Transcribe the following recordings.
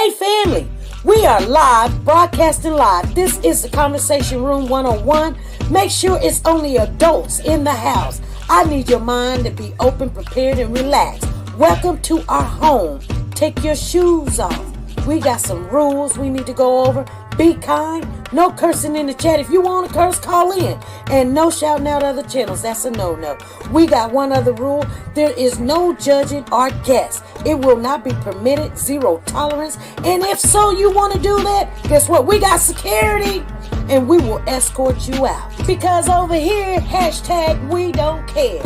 Hey family, we are live, broadcasting live. This is the Conversation Room 101. Make sure it's only adults in the house. I need your mind to be open, prepared, and relaxed. Welcome to our home. Take your shoes off. We got some rules we need to go over. Be kind. No cursing in the chat. If you want to curse, call in. And no shouting out other channels. That's a no-no. We got one other rule. There is no judging our guests. It will not be permitted. Zero tolerance. And if so, you want to do that, guess what? We got security. And we will escort you out. Because over here, hashtag we don't care.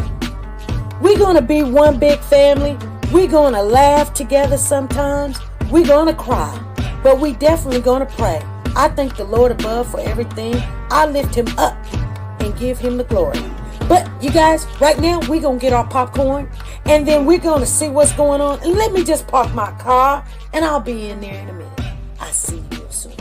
We're going to be one big family. We're going to laugh together sometimes. We're going to cry. But we definitely going to pray. I thank the Lord above for everything. I lift him up and give him the glory. But you guys, right now, we're going to get our popcorn. And then we're going to see what's going on. And let me just park my car. And I'll be in there in a minute. I'll see you real soon.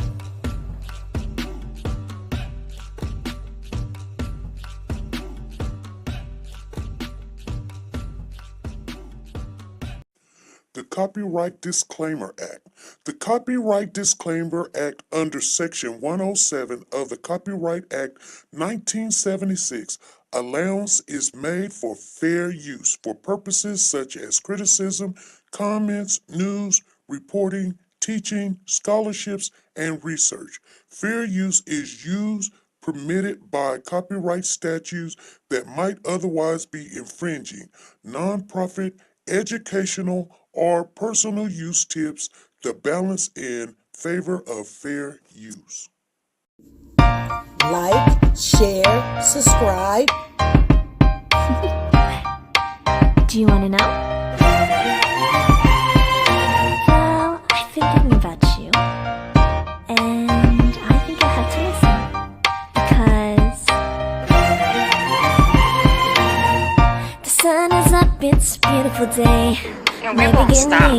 The Copyright Disclaimer Act. The Copyright Disclaimer Act under Section 107 of the Copyright Act 1976, allowance is made for fair use for purposes such as criticism, comments, news, reporting, teaching, scholarships, and research. Fair use is used permitted by copyright statutes that might otherwise be infringing. Nonprofit, educational, or personal use tips the balance in favor of fair use. Like, share, subscribe. Do you want to know? Well, I've been thinking about you. And I think I have to listen. Because the sun is up, it's a beautiful day. We won't stop.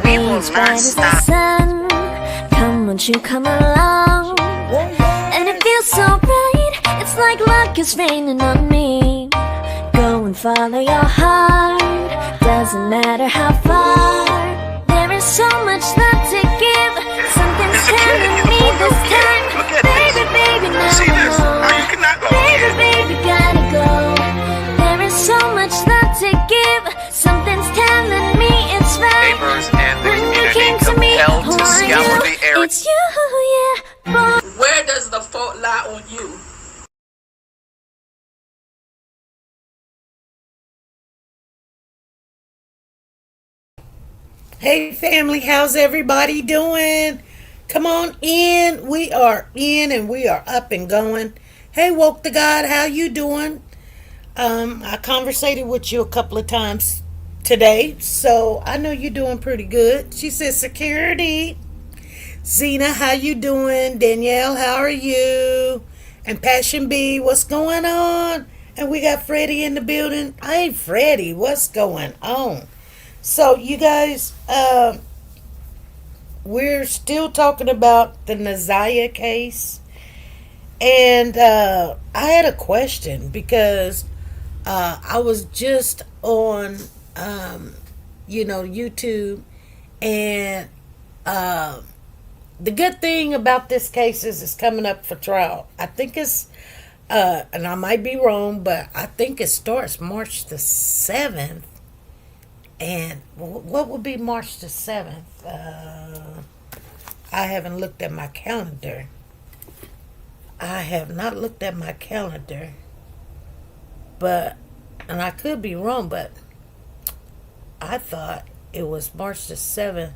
We will not stop. Sun. Come, won't you come along? And it feels so right. It's like luck is raining on me. Go and follow your heart. Doesn't matter how far. There is so much love to give. Something's telling me this time. Baby, baby, now See this? I know. How you cannot go Baby, again. baby, gotta go. There is so much love to give. Something's telling me it's right. Neighbors and the When you community came to me, compelled who to are scour you? the area. It's you, yeah, boy. Where does the fault lie on you? Hey family, how's everybody doing? Come on in. We are in and we are up and going. Hey, woke to God, how you doing? I conversated with you a couple of times today, so I know you're doing pretty good. She says security. Zena, how you doing? Danielle, how are you? And Passion B, what's going on? And we got Freddie in the building. Hey Freddie, what's going on? So you guys, we're still talking about the NaZiyah case. And I had a question because I was just on, YouTube. And the good thing about this case is it's coming up for trial. I think it's, and I might be wrong, but I think it starts March the 7th. And what would be March the 7th? I haven't looked at my calendar. I have not looked at my calendar. But, and I could be wrong, but I thought it was March the 7th.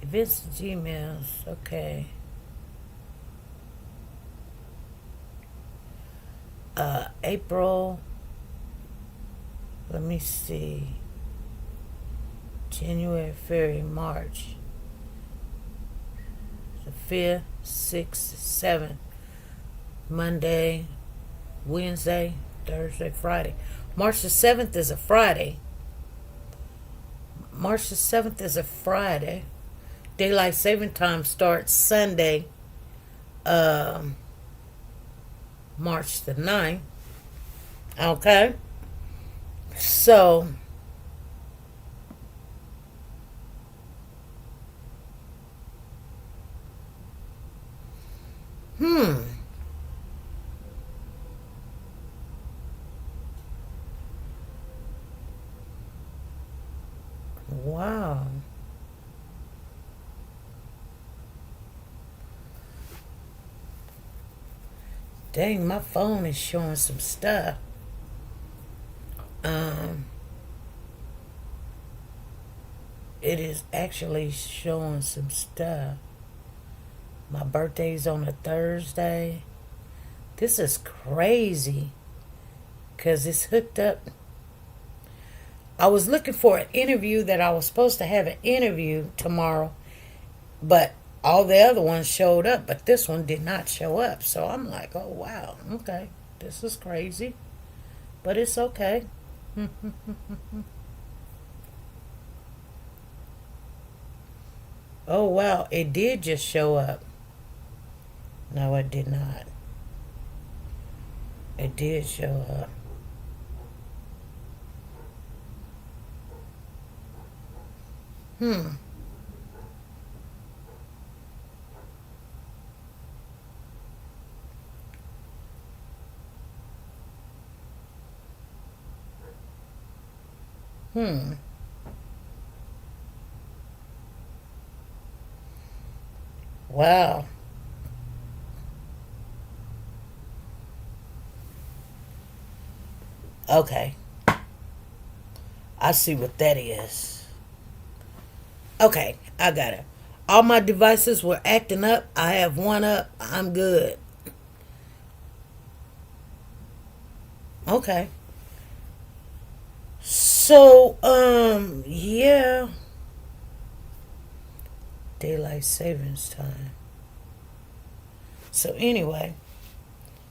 Events and Gmails, okay. April, let me see. January, February, March. The 5th, 6th, 7th. Monday, Wednesday, Thursday, Friday. March the 7th is a Friday. March the 7th is a Friday. Daylight saving time starts Sunday, March the 9th. Okay? So, Wow. Dang, my phone is showing some stuff. It is actually showing some stuff. My birthday's on a Thursday. This is crazy. Because it's hooked up. I was looking for an interview that I was supposed to have an interview tomorrow. But all the other ones showed up. But this one did not show up. So I'm like, oh, wow. Okay. This is crazy. But it's okay. Oh, wow. It did just show up. No, it did not. It did show up. Wow. Okay. I see what that is. Okay, I got it. All my devices were acting up. I have one up. I'm good. Okay. So, yeah. Daylight savings time. So anyway,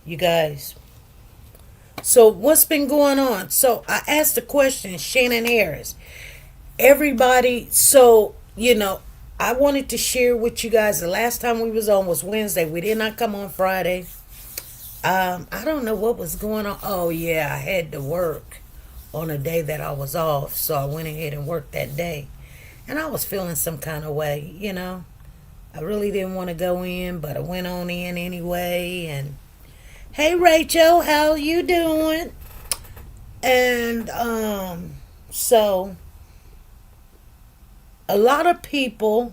you guys. So what's been going on? So I asked the question, Shannon Harris. Everybody, so, I wanted to share with you guys. The last time we was on was Wednesday. We did not come on Friday. I don't know what was going on. Oh, yeah, I had to work on a day that I was off. So I went ahead and worked that day. And I was feeling some kind of way, I really didn't want to go in, but I went on in anyway. And hey, Rachel, how you doing? And so a lot of people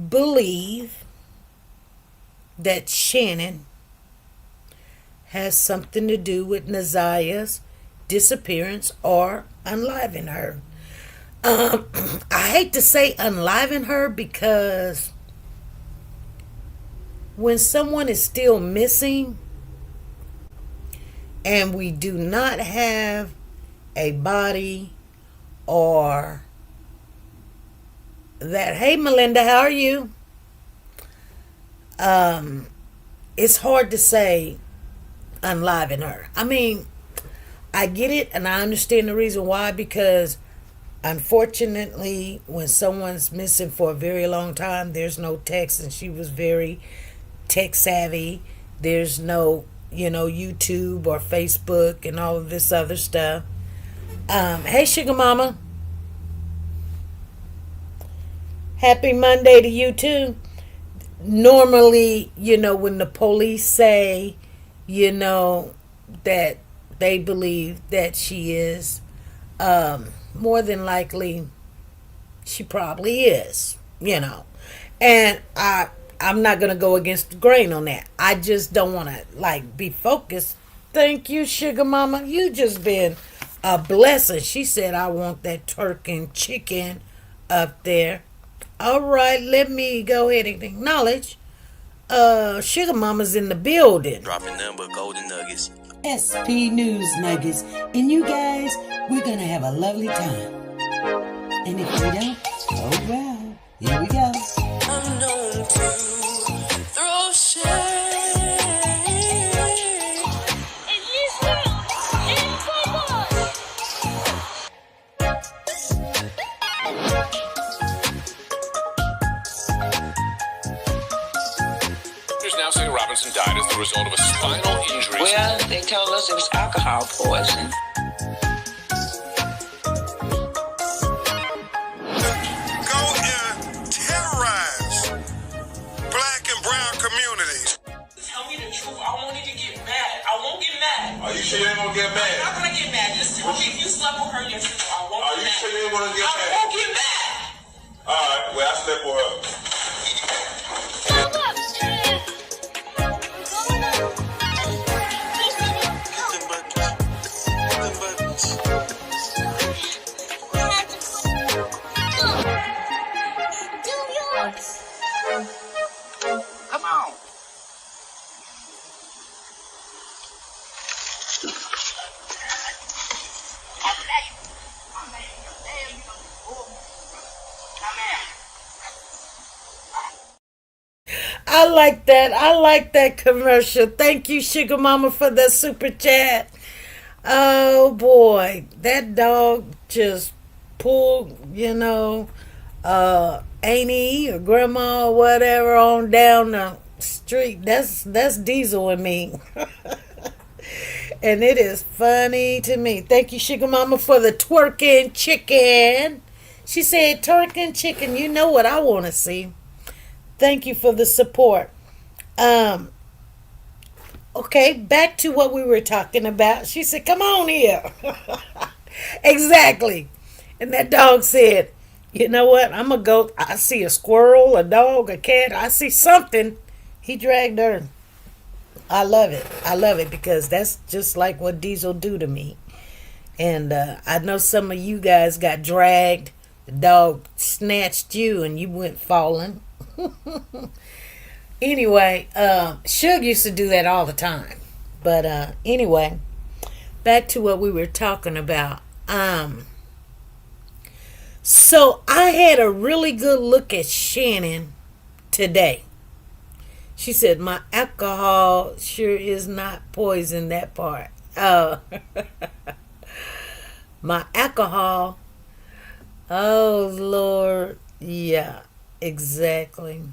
believe that Shannon has something to do with NaZiyah's disappearance or unliving her. I hate to say unliving her because when someone is still missing and we do not have a body or that, hey Melinda, how are you? It's hard to say unliving her. I mean, I get it and I understand the reason why, because unfortunately, when someone's missing for a very long time, there's no text, and she was very tech savvy. There's no, YouTube or Facebook and all of this other stuff. Hey, Sugar Mama. Happy Monday to you, too. Normally, when the police say, that they believe that she is, more than likely, she probably is, And I'm not going to go against the grain on that. I just don't want to, be focused. Thank you, Sugar Mama. You just been a blessing. She said, I want that turkey and chicken up there. All right, let me go ahead and acknowledge Sugar Mama's in the building. Dropping them but golden nuggets. SP News Nuggets. And you guys, we're going to have a lovely time. And if we don't, oh well, here we go. I'm known to throw shade. Now Robinson died as the result of a spinal injury. Well, they told us it was alcohol poison. Go and terrorize black and brown want to get mad? I won't get mad. All right, well, I step for her. Come on. I like that. I like that commercial. Thank you, Sugar Mama, for the super chat. Oh boy, that dog just pulled, Auntie or Grandma or whatever on down the street. That's Diesel and me. And it is funny to me. Thank you, Sugar Mama, for the twerking chicken. She said, twerking chicken, you know what I want to see. Thank you for the support. Okay, back to what we were talking about. She said, come on here. Exactly. And that dog said, you know what? I'm going to go. I see a squirrel, a dog, a cat. I see something. He dragged her. I love it. I love it because that's just like what Diesel do to me. And I know some of you guys got dragged. The dog snatched you and you went falling. Anyway, Suge used to do that all the time. But anyway, back to what we were talking about. So I had a really good look at Shannon today. She said, my alcohol sure is not poison, that part. Oh, my alcohol. Oh, Lord. Yeah, exactly.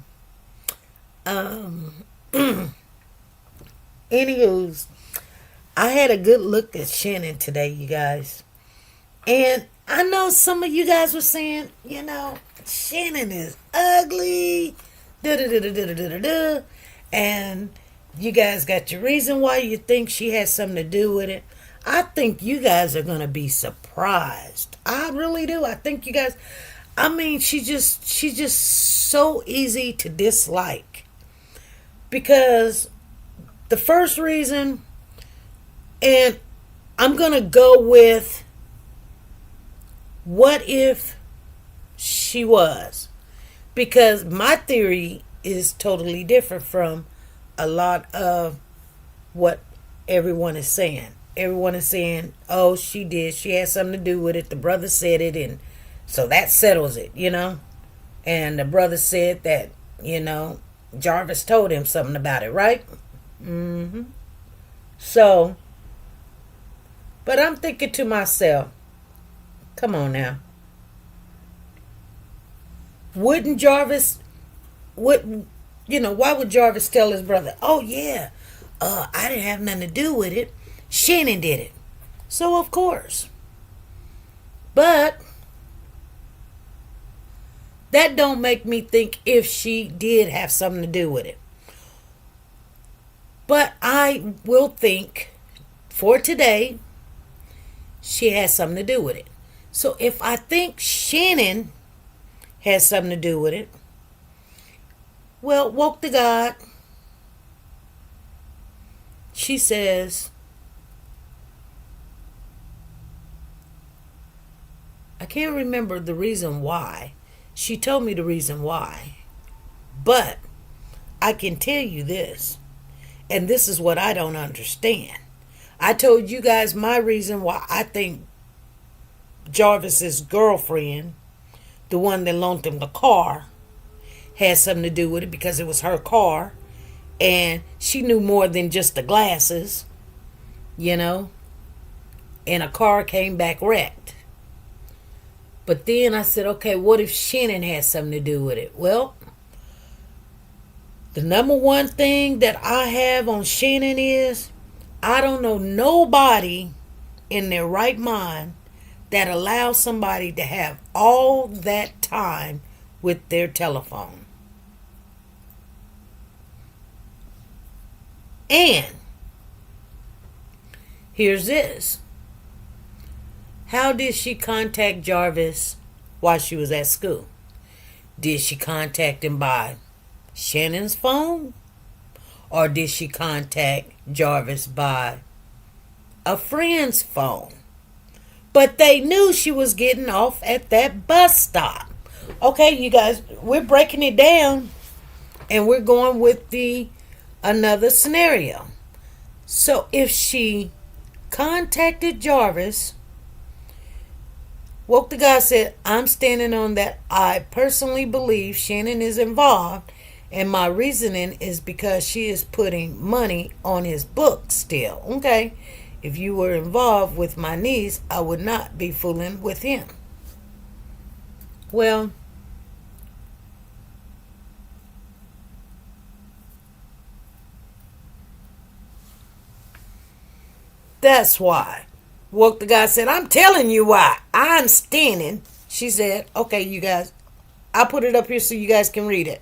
Anywho's, I had a good look at Shannon today, you guys. And I know some of you guys were saying, Shannon is ugly. Da-da-da-da-da-da-da-da. And you guys got your reason why you think she has something to do with it. I think you guys are going to be surprised. I really do. I think you guys, she's just so easy to dislike. Because the first reason, and I'm going to go with, what if she was? Because my theory is totally different from a lot of what everyone is saying. Everyone is saying, oh, she did. She had something to do with it. The brother said it. And so that settles it, And the brother said that, Jarvis told him something about it, right? Mm-hmm. So, but I'm thinking to myself, come on now. Why would Jarvis tell his brother, oh yeah, I didn't have nothing to do with it. Shannon did it. So of course. But that don't make me think if she did have something to do with it. But I will think for today, she has something to do with it. So if I think Shannon has something to do with it, well, woke to God, she says, I can't remember the reason why. She told me the reason why. But I can tell you this, and this is what I don't understand. I told you guys my reason why I think Jarvis's girlfriend, the one that loaned him the car, had something to do with it because it was her car. And she knew more than just the glasses, And a car came back wrecked. But then I said, okay, what if Shannon has something to do with it? Well, the number one thing that I have on Shannon is, I don't know nobody in their right mind that allows somebody to have all that time with their telephone. And here's this. How did she contact Jarvis while she was at school? Did she contact him by Shannon's phone? Or did she contact Jarvis by a friend's phone? But they knew she was getting off at that bus stop. Okay, you guys, we're breaking it down and we're going with another scenario. So if she contacted Jarvis, woke the guy said, I'm standing on that. I personally believe Shannon is involved, and my reasoning is because she is putting money on his book still. Okay, if you were involved with my niece, I would not be fooling with him. Well, that's why. Woke the guy said, I'm telling you why. I'm standing. She said, okay, you guys, I'll put it up here so you guys can read it.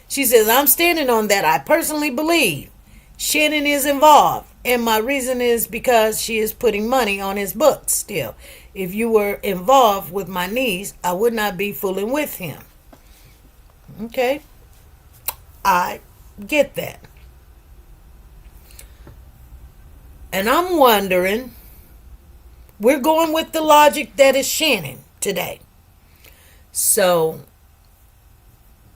She says, I'm standing on that. I personally believe Shannon is involved. And my reason is because she is putting money on his books still. If you were involved with my niece, I would not be fooling with him. Okay. I get that. And I'm wondering, we're going with the logic that is Shannon today. So,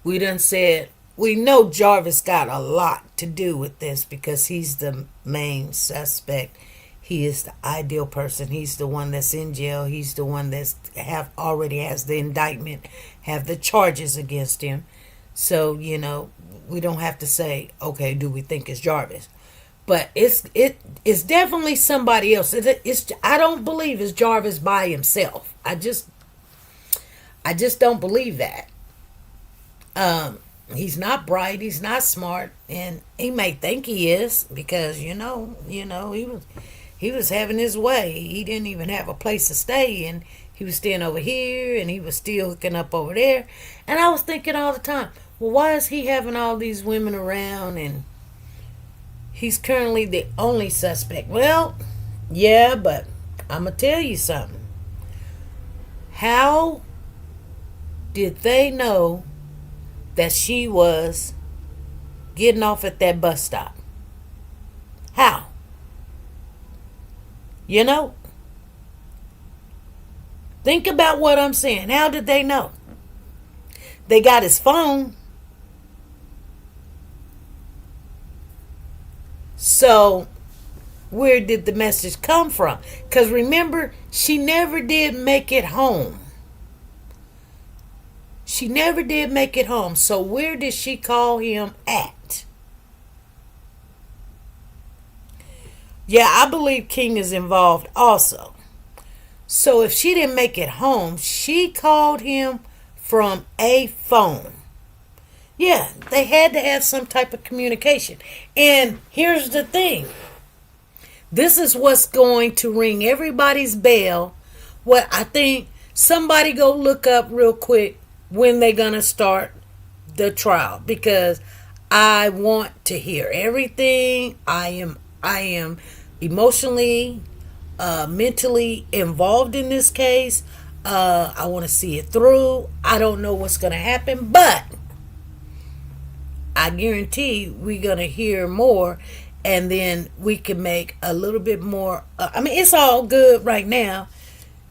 we done said, we know Jarvis got a lot to do with this because he's the main suspect. He is the ideal person. He's the one that's in jail. He's the one that's already has the indictment, have the charges against him. So, we don't have to say, okay, do we think it's Jarvis? But it's definitely somebody else. I don't believe it's Jarvis by himself. I just don't believe that. He's not bright. He's not smart, and he may think he is because he was having his way. He didn't even have a place to stay, and he was staying over here, and he was still hooking up over there. And I was thinking all the time, well, why is he having all these women around and he's currently the only suspect? Well, yeah, but I'm going to tell you something. How did they know that she was getting off at that bus stop? How? Think about what I'm saying. How did they know? They got his phone. So, where did the message come from? Because remember, she never did make it home. She never did make it home. So, where did she call him at? Yeah, I believe King is involved also. So, if she didn't make it home, she called him from a phone. Yeah, they had to have some type of communication. And here's the thing. This is what's going to ring everybody's bell. What I think, somebody go look up real quick when they're going to start the trial. Because I want to hear everything. I am emotionally, mentally involved in this case. I want to see it through. I don't know what's going to happen, but I guarantee we're going to hear more, and then we can make a little bit more. It's all good right now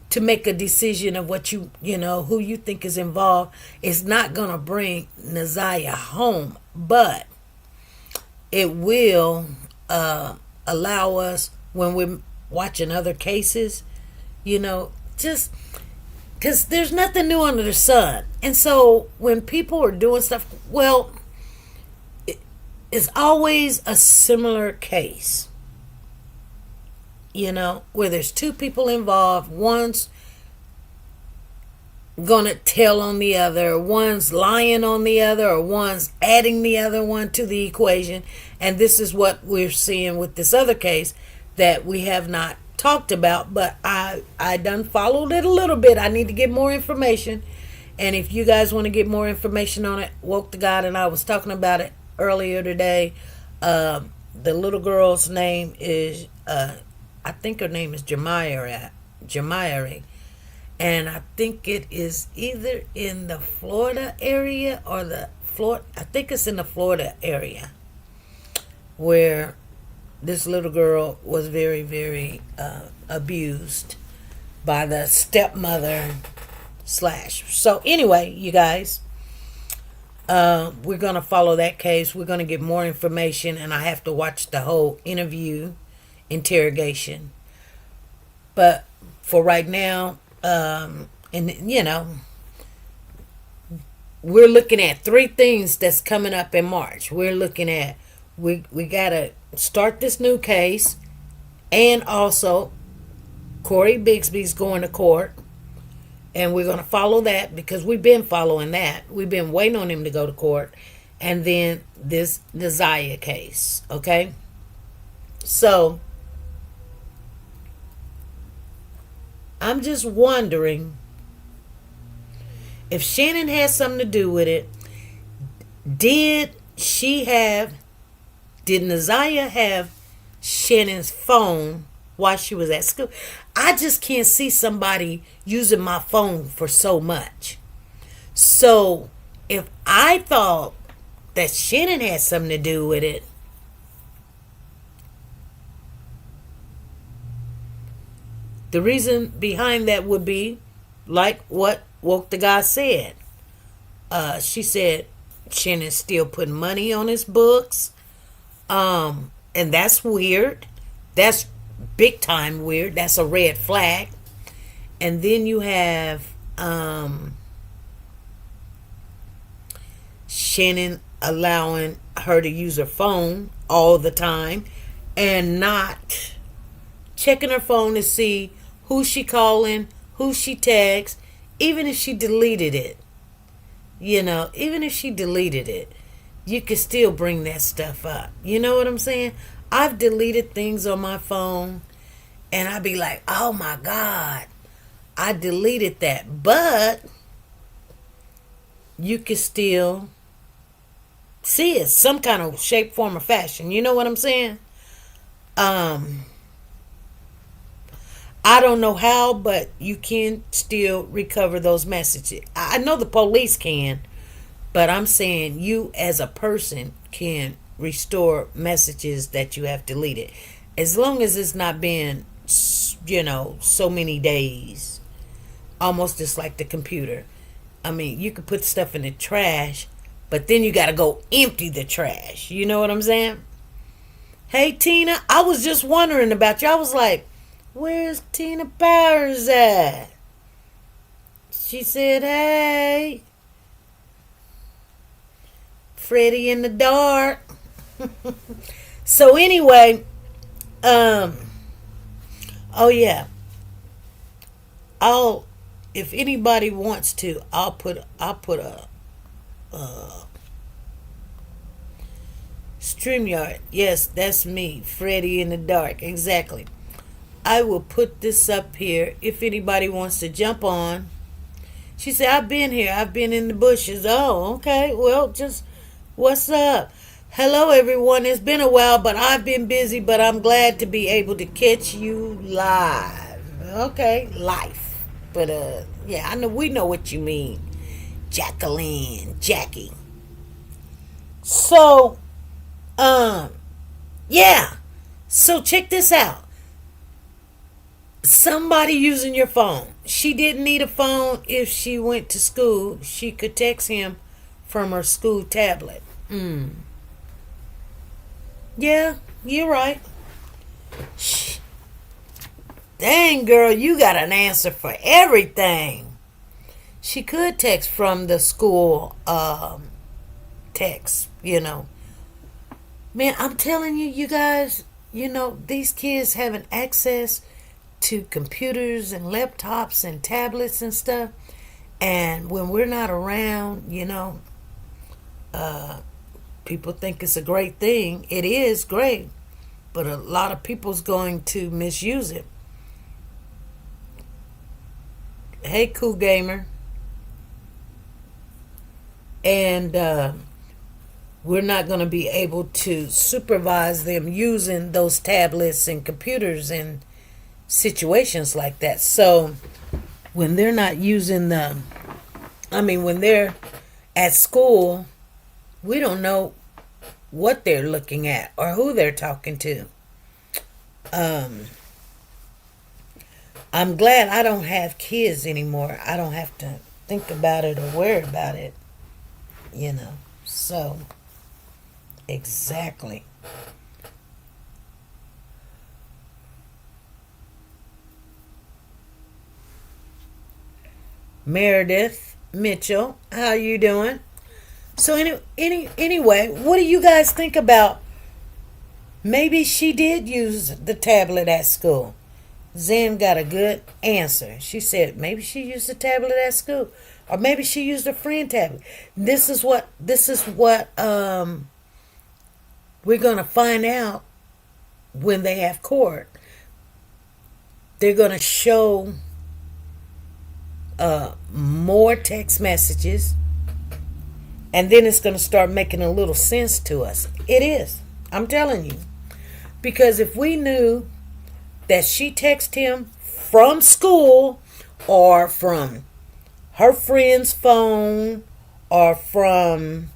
to make a decision of what who you think is involved. It's not going to bring NaZiyah home, but it will allow us, when we're watching other cases, just because there's nothing new under the sun. And so when people are doing stuff, well, it's always a similar case, where there's two people involved. One's gonna tell on the other, one's lying on the other, or one's adding the other one to the equation. And this is what we're seeing with this other case that we have not talked about, but I done followed it a little bit. I need to get more information, and if you guys want to get more information on it, Woke the God and I was talking about it earlier today. The little girl's name is I think her name is Jemiah Jamari. And I think it is either in the Florida area or I think it's in the Florida area where this little girl was very, very abused by the stepmother / So anyway, you guys, we're going to follow that case. We're going to get more information, and I have to watch the whole interrogation. But for right now, we're looking at 3 things that's coming up in March. We're looking at, we got to start this new case, and also Corey Bigsby's going to court. And we're going to follow that because we've been following that. We've been waiting on him to go to court. And then this NaZiyah case. Okay? So, I'm just wondering if Shannon has something to do with it. Did NaZiyah have Shannon's phone while she was at school? I just can't see somebody using my phone for so much. So if I thought that Shannon had something to do with it, the reason behind that would be like what Woke the Guy said. She said Shannon's still putting money on his books. And that's weird. That's big time weird. That's a red flag. And then you have Shannon allowing her to use her phone all the time and not checking her phone to see who she calling, who she texts, even if she deleted it. Even if she deleted it, you could still bring that stuff up. You know what I'm saying? I've deleted things on my phone and I'd be like, oh my God, I deleted that. But you could still see it, some kind of shape, form, or fashion. You know what I'm saying? I don't know how, but you can still recover those messages. I know the police can, but I'm saying you as a person can restore messages that you have deleted, as long as it's not been so many days, almost just like the computer. I mean, you could put stuff in the trash, but then you got to go empty the trash. You know what I'm saying? Hey Tina, I was just wondering about you. I was like, where's Tina Powers at? She said, hey, Freddie in the dark. So anyway, oh yeah, if anybody wants to, I'll put a StreamYard. Yes, that's me, Freddie in the dark. Exactly. I will put this up here if anybody wants to jump on. She said, I've been here. I've been in the bushes. Oh, okay. Well, just what's up? Hello, everyone. It's been a while, but I've been busy, but I'm glad to be able to catch you live. Okay, life. But, yeah, I know we know what you mean. Jackie. So, yeah. So check this out. Somebody using your phone. She didn't need a phone if she went to school. She could text him from her school tablet. Yeah, you're right. Dang, girl, you got an answer for everything. She could text from the school text, Man, I'm telling you, you guys, these kids having access to computers and laptops and tablets and stuff. And when we're not around, people think it's a great thing. It is great, but a lot of people's going to misuse it. Hey, Cool Gamer. And we're not going to be able to supervise them using those tablets and computers and situations like that. So when they're not using when they're at school, we don't know what they're looking at or who they're talking to. I'm glad I don't have kids anymore. I don't have to think about it or worry about it, So, exactly. Meredith Mitchell, how you doing? So anyway, what do you guys think about maybe she did use the tablet at school? Zen got a good answer. She said maybe she used the tablet at school, or maybe she used a friend tablet. This is what we're gonna find out when they have court. They're gonna show more text messages, and then it's gonna start making a little sense to us. It is. I'm telling you, because if we knew that she texted him from school or from her friend's phone or from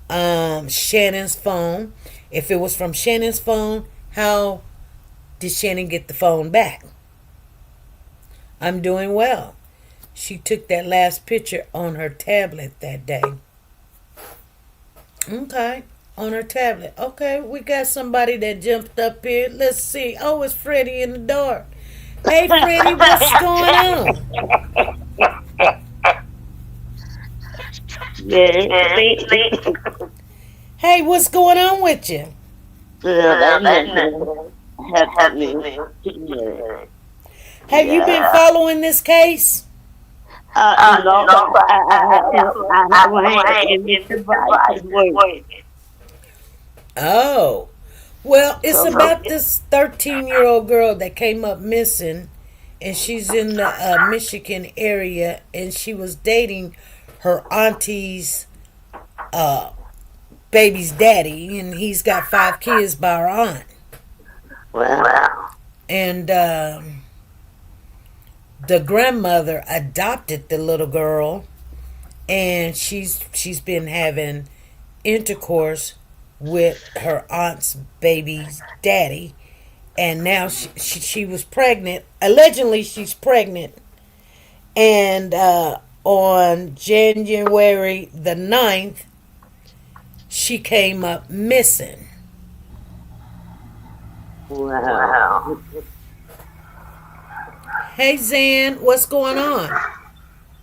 Shannon's phone. If it was from Shannon's phone, how did Shannon get the phone back? I'm doing well. She took that last picture on her tablet that day. Okay. On her tablet. Okay, we got somebody that jumped up here. Let's see. Oh, it's Freddie in the dark. Hey, Freddie, what's going on? Hey, what's going on with you? Have you been following this case? No, Oh. Well, it's about this 13-year-old girl that came up missing, and she's in the Michigan area, and she was dating her auntie's baby's daddy, and he's got 5 kids by her aunt. Wow. And the grandmother adopted the little girl, and she's been having intercourse with her aunt's baby's daddy, and now she was pregnant. Allegedly, she's pregnant, and on January the 9th, she came up missing. Wow. Hey, Zan, what's going on?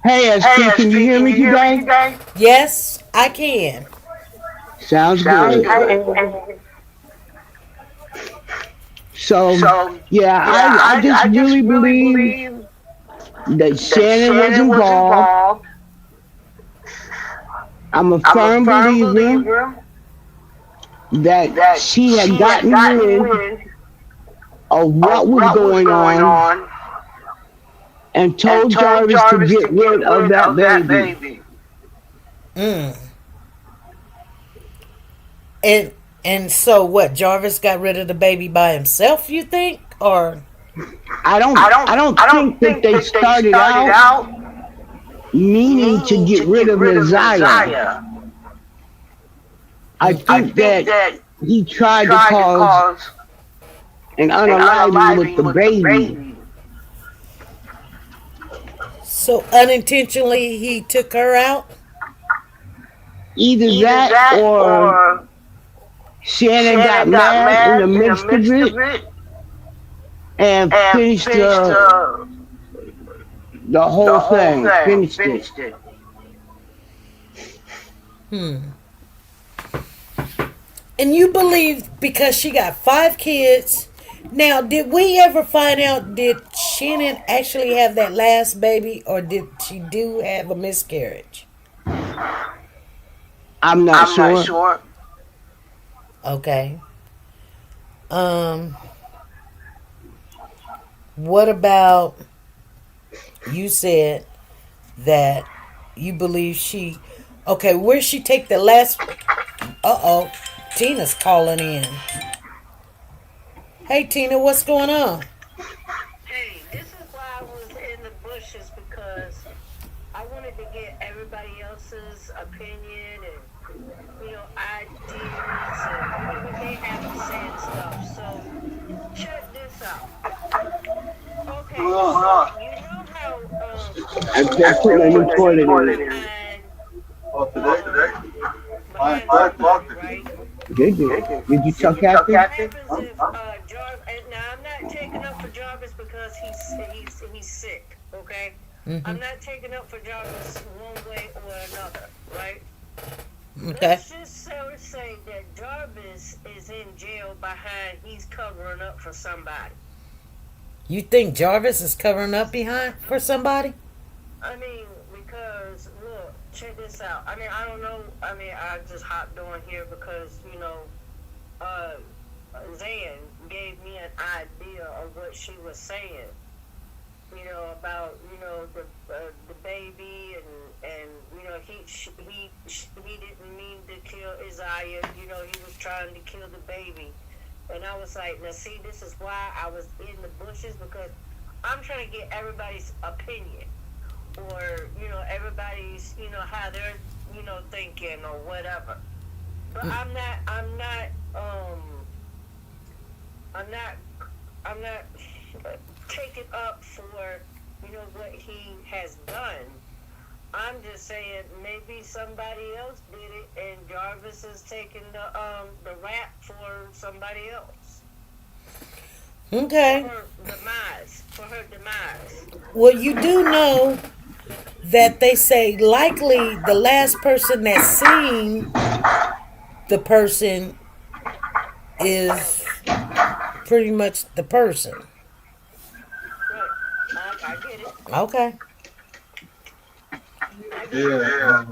Hey, ST, can you hear me today? Yes, I can. Sounds good. So yeah, I just really believe that Shannon was involved. I'm a firm believer that she had gotten wind of what was going on and told Jarvis to get rid of that baby. And so what? Jarvis got rid of the baby by himself, you think, or? I don't think they started out meaning to get rid of NaZiyah. I think that he tried to cause an unaliving with the baby. So unintentionally he took her out? Either that or Shannon got mad in the midst of it and finished the whole thing. Finished it. And you believe because she got 5 kids. Now, did we ever find out, did Shannon actually have that last baby, or did she do have a miscarriage? I'm not sure. Okay. What about, you said that you believe she, okay, where'd she take the last, Tina's calling in. Hey, Tina, what's going on? get everybody else's opinion and, ideas, and, what they have to say and stuff. So, check this out. Okay, so you know how, I just put my recording in. Behind somebody, right? Did you? Did you tell Captain? What happens if Jarvis? Now I'm not taking up for Jarvis because he's sick. Okay, I'm not taking up for Jarvis one way or another, right? Okay. Let's just say that Jarvis is in jail behind he's covering up for somebody. You think Jarvis is covering up behind for somebody? I mean, because look, check this out. I mean, I don't know. I mean, I just hopped on here because Zan gave me an idea of what she was saying. About the baby and he didn't mean to kill Isaiah. He was trying to kill the baby. And I was like, now see, this is why I was in the bushes, because I'm trying to get everybody's opinion, or everybody's how they're thinking or whatever. But I'm not taking up for what he has done. I'm just saying maybe somebody else did it, and Jarvis is taking the rap for somebody else. Okay. For her demise. Well, you do know that they say likely the last person that seen the person is pretty much the person. Right. I get it. Okay. Yeah.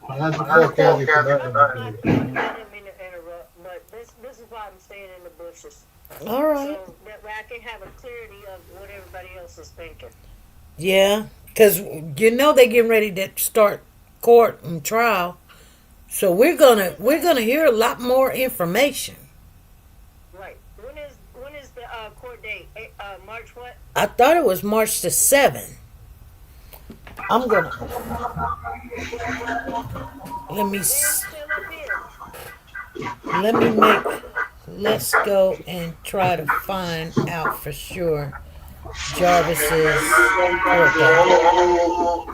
I had to call Kathy for that. I didn't mean to interrupt, but this is why I'm staying in the bushes. All right. So that way I can have a clarity of what everybody else is thinking. Yeah, because they're getting ready to start court and trial, so we're gonna hear a lot more information. Right. When is the court date? March what? I thought it was March the 7th. I'm gonna let's go and try to find out for sure Jarvis's court date.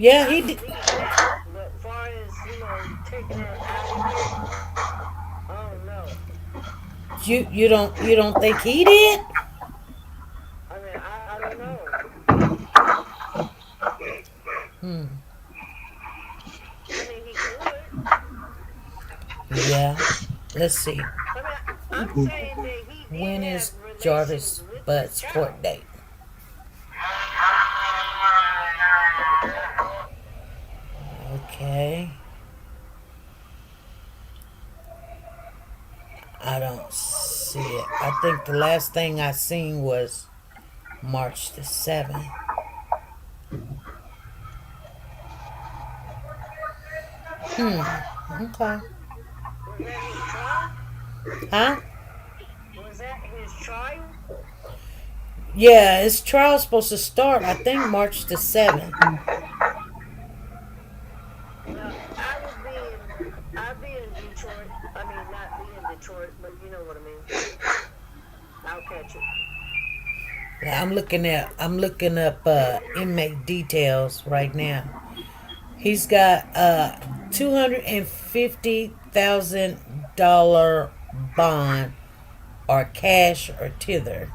Yeah, he did. But as far as taking her out of here, I don't know. You don't think he did? I mean, I don't know. I mean, he could. Yeah. Let's see. I'm saying that he did. When is Jarvis Butt's court date? Okay. I don't see it. I think the last thing I seen was March the 7th. Okay. Huh? Was that his trial? Yeah, his trial's supposed to start, I think, March the 7th. I'd be in Detroit. I mean, not be in Detroit, but you know what I mean. I'll catch it. Yeah, I'm looking up inmate details right now. He's got $250,000 bond or cash or tither.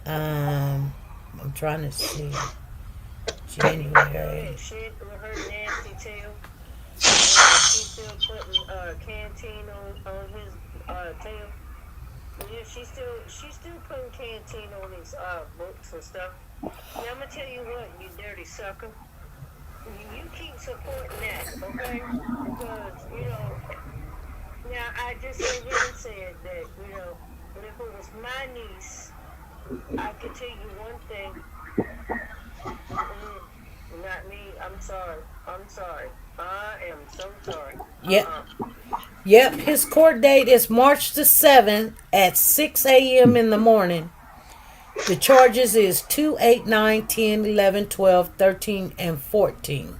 I'm trying to see. January. Shit with her nasty tail. She's still putting canteen on his tail. Yeah, she's still putting canteen on his books and stuff. Now I'm gonna tell you what, you dirty sucker. You keep supporting that, okay? Because now I just already said that, but if it was my niece I can tell you one thing. Not me. I'm sorry. I'm sorry. I am so sorry. Yep. Yep. His court date is March the 7th at 6 a.m. in the morning. The charges is 2, 8, 9, 10, 11, 12, 13, and 14.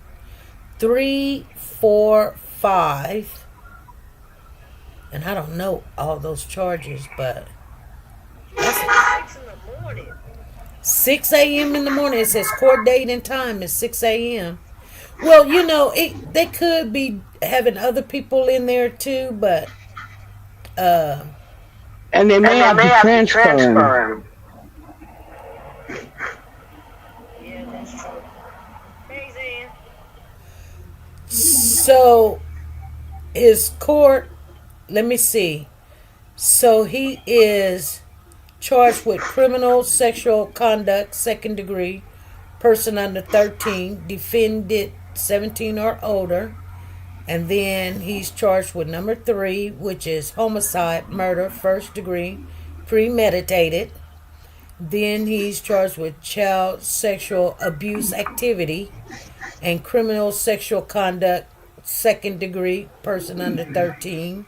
3, 4, 5. And I don't know all those charges, but that's 6 in the morning. 6 a.m. in the morning. It says court date and time is 6 a.m. Well, you know, they could be having other people in there too, but and they may have to transfer him. Yeah, that's true. Hey, Zan. So his court, let me see. So he is charged with criminal sexual conduct, second degree, person under 13, defendant 17 or older. And then he's charged with number 3, which is homicide, murder, first degree, premeditated. Then he's charged with child sexual abuse activity and criminal sexual conduct, second degree, person under 13.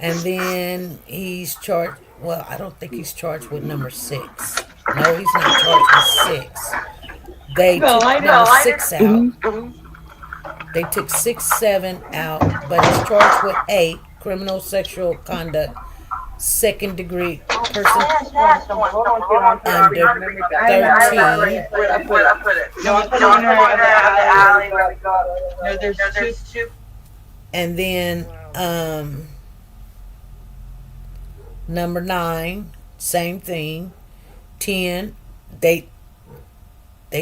And then he's charged, well, I don't think he's charged with number 6. No, he's not charged with 6. They took number 6 out. They took 6, 7 out, but he's charged with 8, criminal sexual conduct, second degree, person under 13. No, there's 2. And then number 9, same thing. 10, they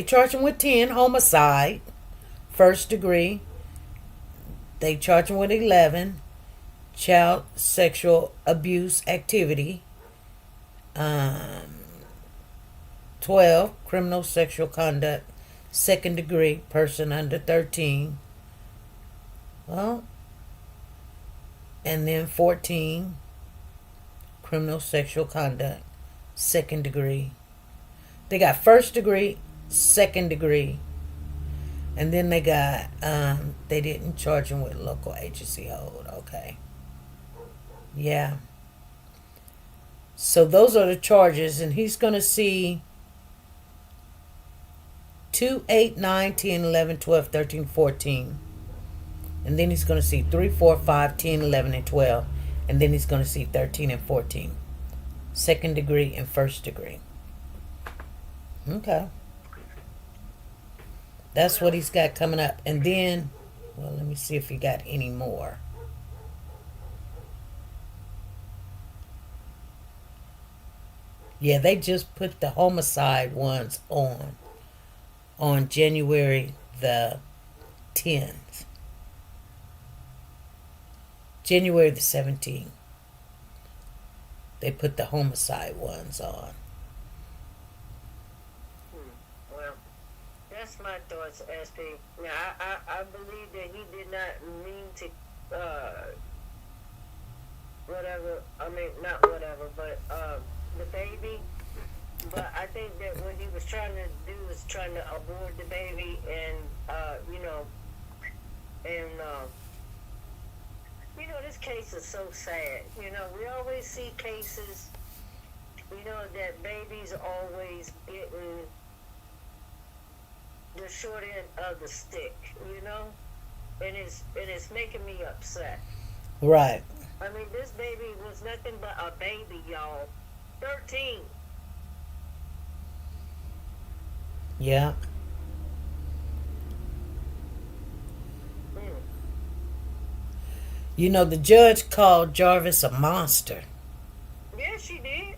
charge him with 10, homicide, first degree. They charge him with 11, child sexual abuse activity. 12, criminal sexual conduct, second degree, person under 13. Well, and then 14, criminal sexual conduct, second degree. They got first degree, second degree. And then they got, they didn't charge him with local agency hold. Okay. Yeah. So those are the charges. And he's going to see 2, 8, 9, 10, 11, 12, 13, 14. And then he's going to see 3, 4, 5, 10, 11, and 12. And then he's going to see 13 and 14. Second degree and first degree. Okay. That's what he's got coming up. And then, well, let me see if he got any more. Yeah, they just put the homicide ones on January the 10th. January the 17th. They put the homicide ones on. Well, that's my thoughts, SP. Now, I believe that he did not mean to, whatever, I mean, not whatever, but, the baby. But I think that what he was trying to do was trying to abort the baby and, this case is so sad. We always see cases, that babies are always getting the short end of the stick, and it's making me upset. Right. I mean, this baby was nothing but a baby, y'all. 13. Yeah. The judge called Jarvis a monster. Yeah, she did.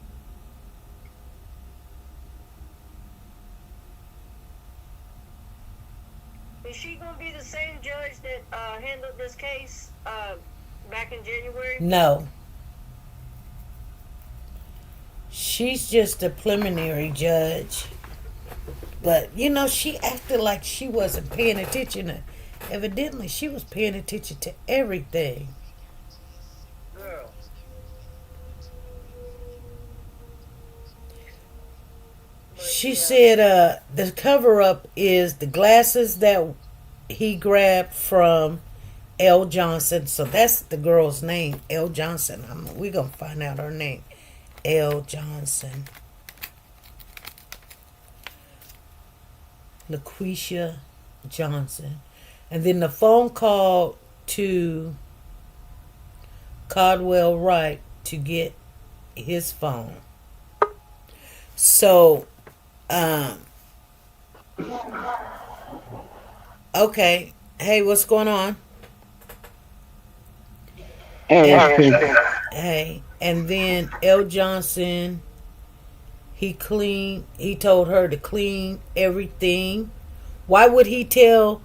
Is she going to be the same judge that handled this case back in January? No. She's just a preliminary judge. But, she acted like she wasn't paying attention. Evidently, she was paying attention to everything. Girl. she said the cover up is the glasses that he grabbed from L. Johnson. So that's the girl's name, L. Johnson. We're going to find out her name. L. Johnson. LaQuisha Johnson. And then the phone call to Caldwell Wright to get his phone. So, okay. Hey, what's going on? Hey, and then L. Johnson, he told her to clean everything. Why would he tell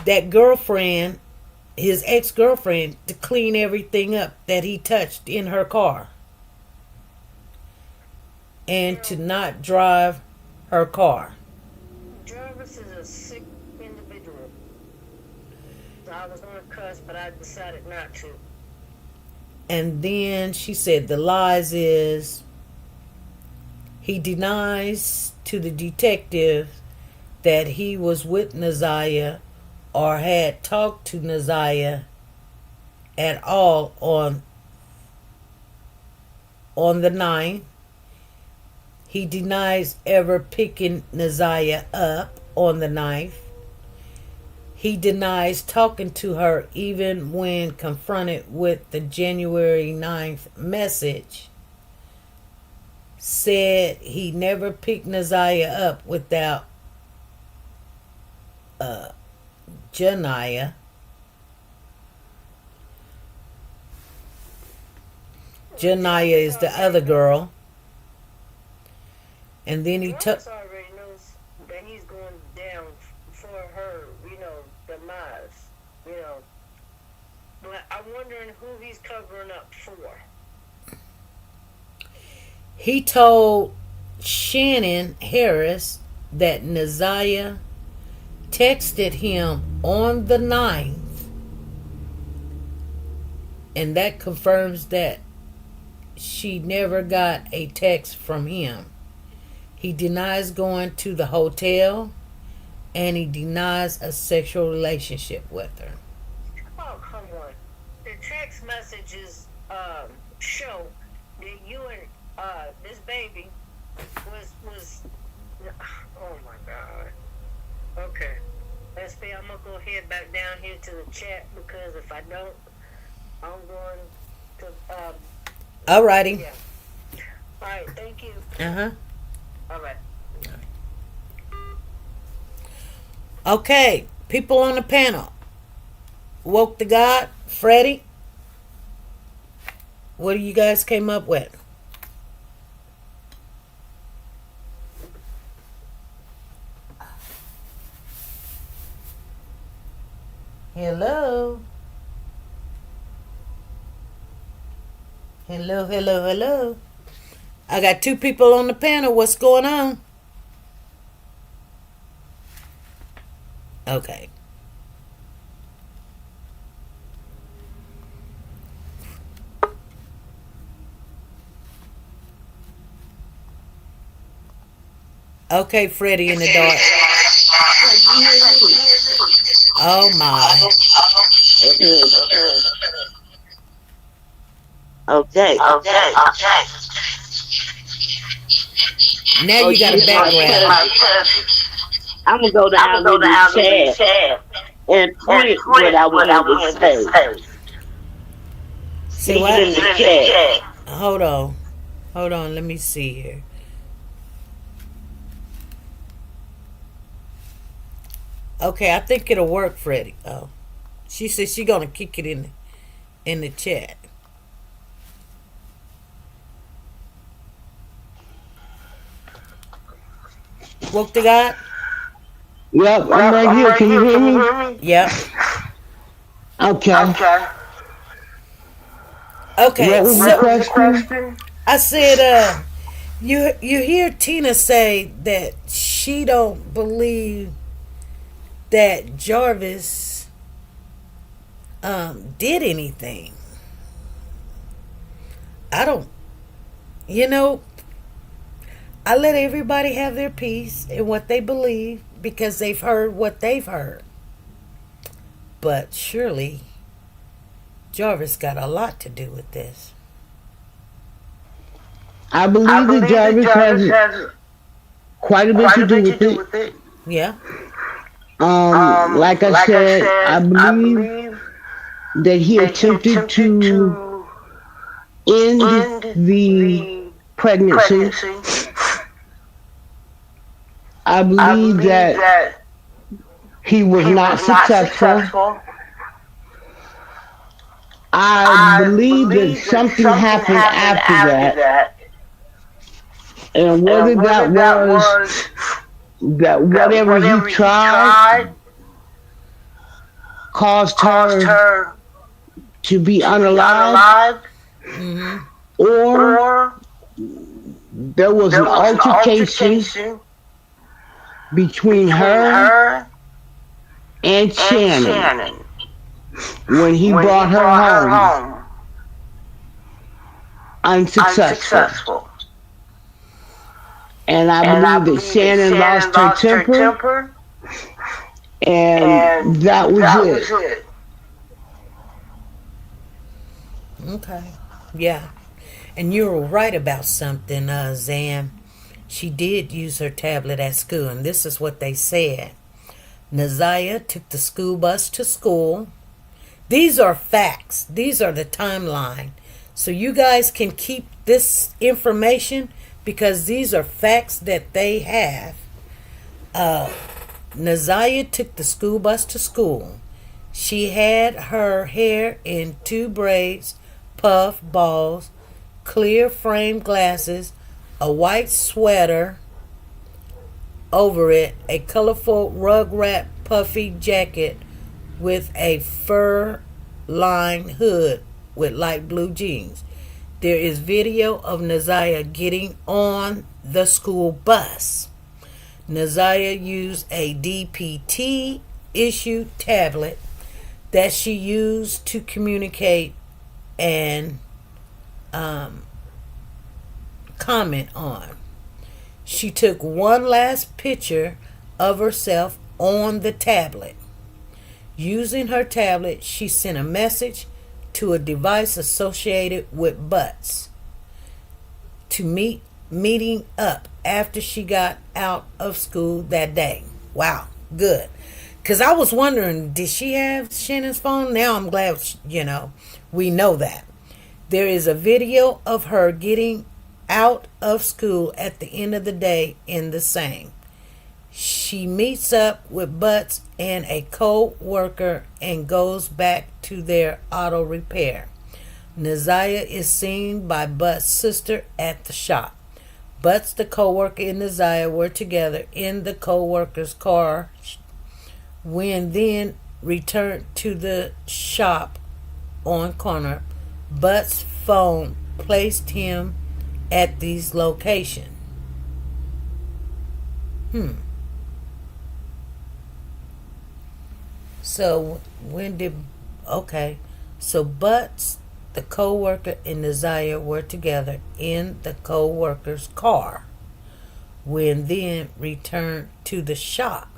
that girlfriend, his ex-girlfriend, to clean everything up that he touched in her car? And to not drive her car. Jarvis is a sick individual. So I was going to cuss, but I decided not to. And then she said the lies is he denies to the detective that he was with NaZiyah or had talked to NaZiyah at all on the 9th. He denies ever picking NaZiyah up on the 9th. He denies talking to her even when confronted with the January 9th message. Said he never picked NaZiyah up without Janiyah. Janiyah is the other girl. And then he took. Already knows that he's going down for her, demise, But I'm wondering who he's covering up for. He told Shannon Harris that NaZiyah texted him on the 9th, and that confirms that she never got a text from him. He denies going to the hotel, and he denies a sexual relationship with her. Oh, come on. The text messages show that you and this baby was oh my God. Okay. SP, I'm going to go head back down here to the chat because if I don't, I'm going to Alrighty. Yeah. Alright, thank you. Uh-huh. Alright. Okay, people on the panel. Woke to God, Freddie. What do you guys came up with? Hello. Hello, hello, hello. I got 2 people on the panel. What's going on? Okay. Okay, Freddie in the dark. Oh my. Okay. Now you got a background. I'm gonna go down to the chat and print what I want to say. See what? In the chat. Hold on. Let me see here. Okay, I think it'll work, Freddie. Oh, she said she's gonna kick it in the chat. Woke to God? Yep, I'm right here. Can you hear me? Yep. Okay. Okay. What was the question? I said, you hear Tina say that she don't believe that Jarvis did anything. I don't, I let everybody have their piece in what they believe because they've heard what they've heard. But surely Jarvis got a lot to do with this. I believe that Jarvis has quite a bit to do with it. Yeah. Like I said, I believe that he attempted to end the pregnancy. I believe that he was not successful. I believe that something happened after that. And whether that was that whatever he tried caused her to be unalive, or there was an altercation between her and Shannon when he brought her home unsuccessful. And I believe that Shannon lost her temper, and that was it. Okay. Yeah. And you were right about something, Zan. She did use her tablet at school, and this is what they said. NaZiyah took the school bus to school. These are facts. These are the timeline. So you guys can keep this information because these are facts that they have. NaZiyah took the school bus to school. She had her hair in 2 braids, puff balls, clear frame glasses, a white sweater over it, a colorful rug wrap puffy jacket with a fur lined hood with light blue jeans. There is video of NaZiyah getting on the school bus. NaZiyah used a DPT issued tablet that she used to communicate and comment on. She took one last picture of herself on the tablet. Using her tablet, she sent a message to a device associated with butts to meeting up after she got out of school that day. Wow, good. Because I was wondering, did she have Shannon's phone? Now I'm glad, we know that. There is a video of her getting out of school at the end of the day in the same. She meets up with Butts and a co-worker and goes back to their auto repair. NaZiyah is seen by Butts' sister at the shop. Butts, the co-worker, and NaZiyah were together in the co-worker's car when then returned to the shop on corner. Butts' phone placed him at these locations. So so Butts, the co-worker, and NaZiyah were together in the co-worker's car when then returned to the shop.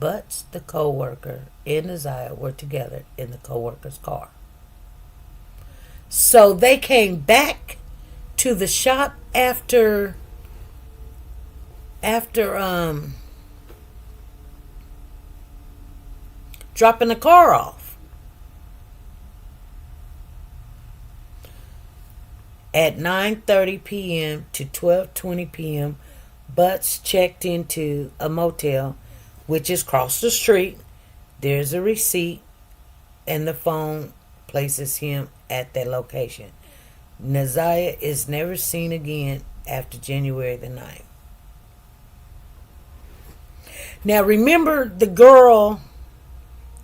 Butts, the co-worker, and NaZiyah were together in the co-worker's car. So they came back to the shop after dropping the car off. At 9:30 p.m. to 12:20 p.m., Butts checked into a motel, which is across the street. There's a receipt, and the phone places him at that location. NaZiyah is never seen again after January the 9th. Now remember the girl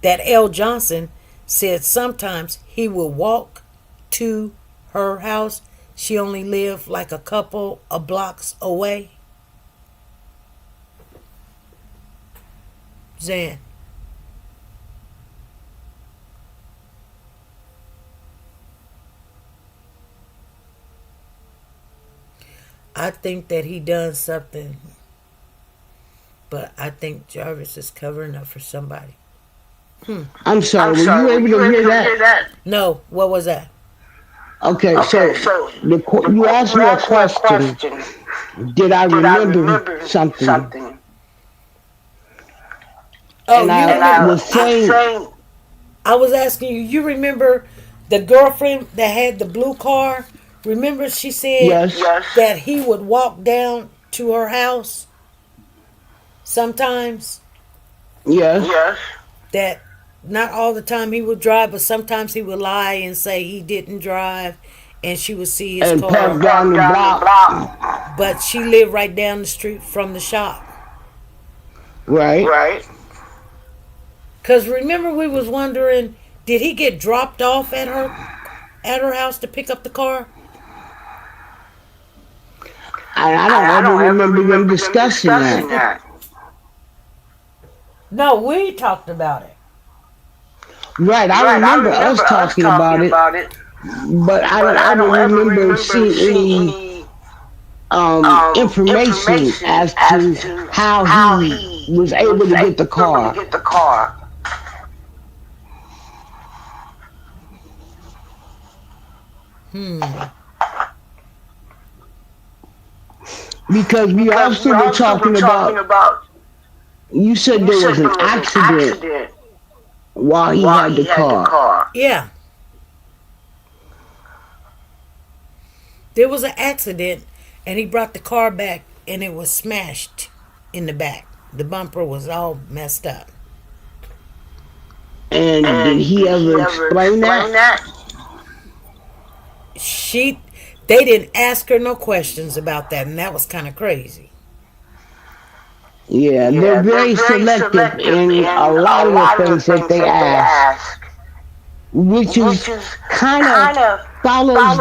that L. Johnson said sometimes he would walk to her house. She only lived like a couple of blocks away. Zan. I think that he done something, but I think Jarvis is covering up for somebody. I'm sorry, were you able to hear that? No, what was that? Okay, so you asked me a question. Did I remember something? Oh, And you I remember? was saying, I was asking you. You remember the girlfriend that had the blue car? Remember she said yes, that he would walk down to her house sometimes. yes, That not all the time he would drive, but sometimes he would lie and say he didn't drive, and she would see his and car. park down the block. But she lived right down the street from the shop. Right. Cause remember we was wondering, did he get dropped off at her house to pick up the car? And I don't ever remember them discussing that. No, we talked about it. Right, I remember us talking about it, but I don't ever remember seeing any information as to how he was able to get the car. Because we also were talking about, you said there was an accident while he had the car. Yeah. There was an accident, and he brought the car back, and it was smashed in the back. The bumper was all messed up. And did he ever explain that? They didn't ask her no questions about that, and that was kind of crazy. Yeah, they're very selective in a lot of the things that they ask, which is kind of follows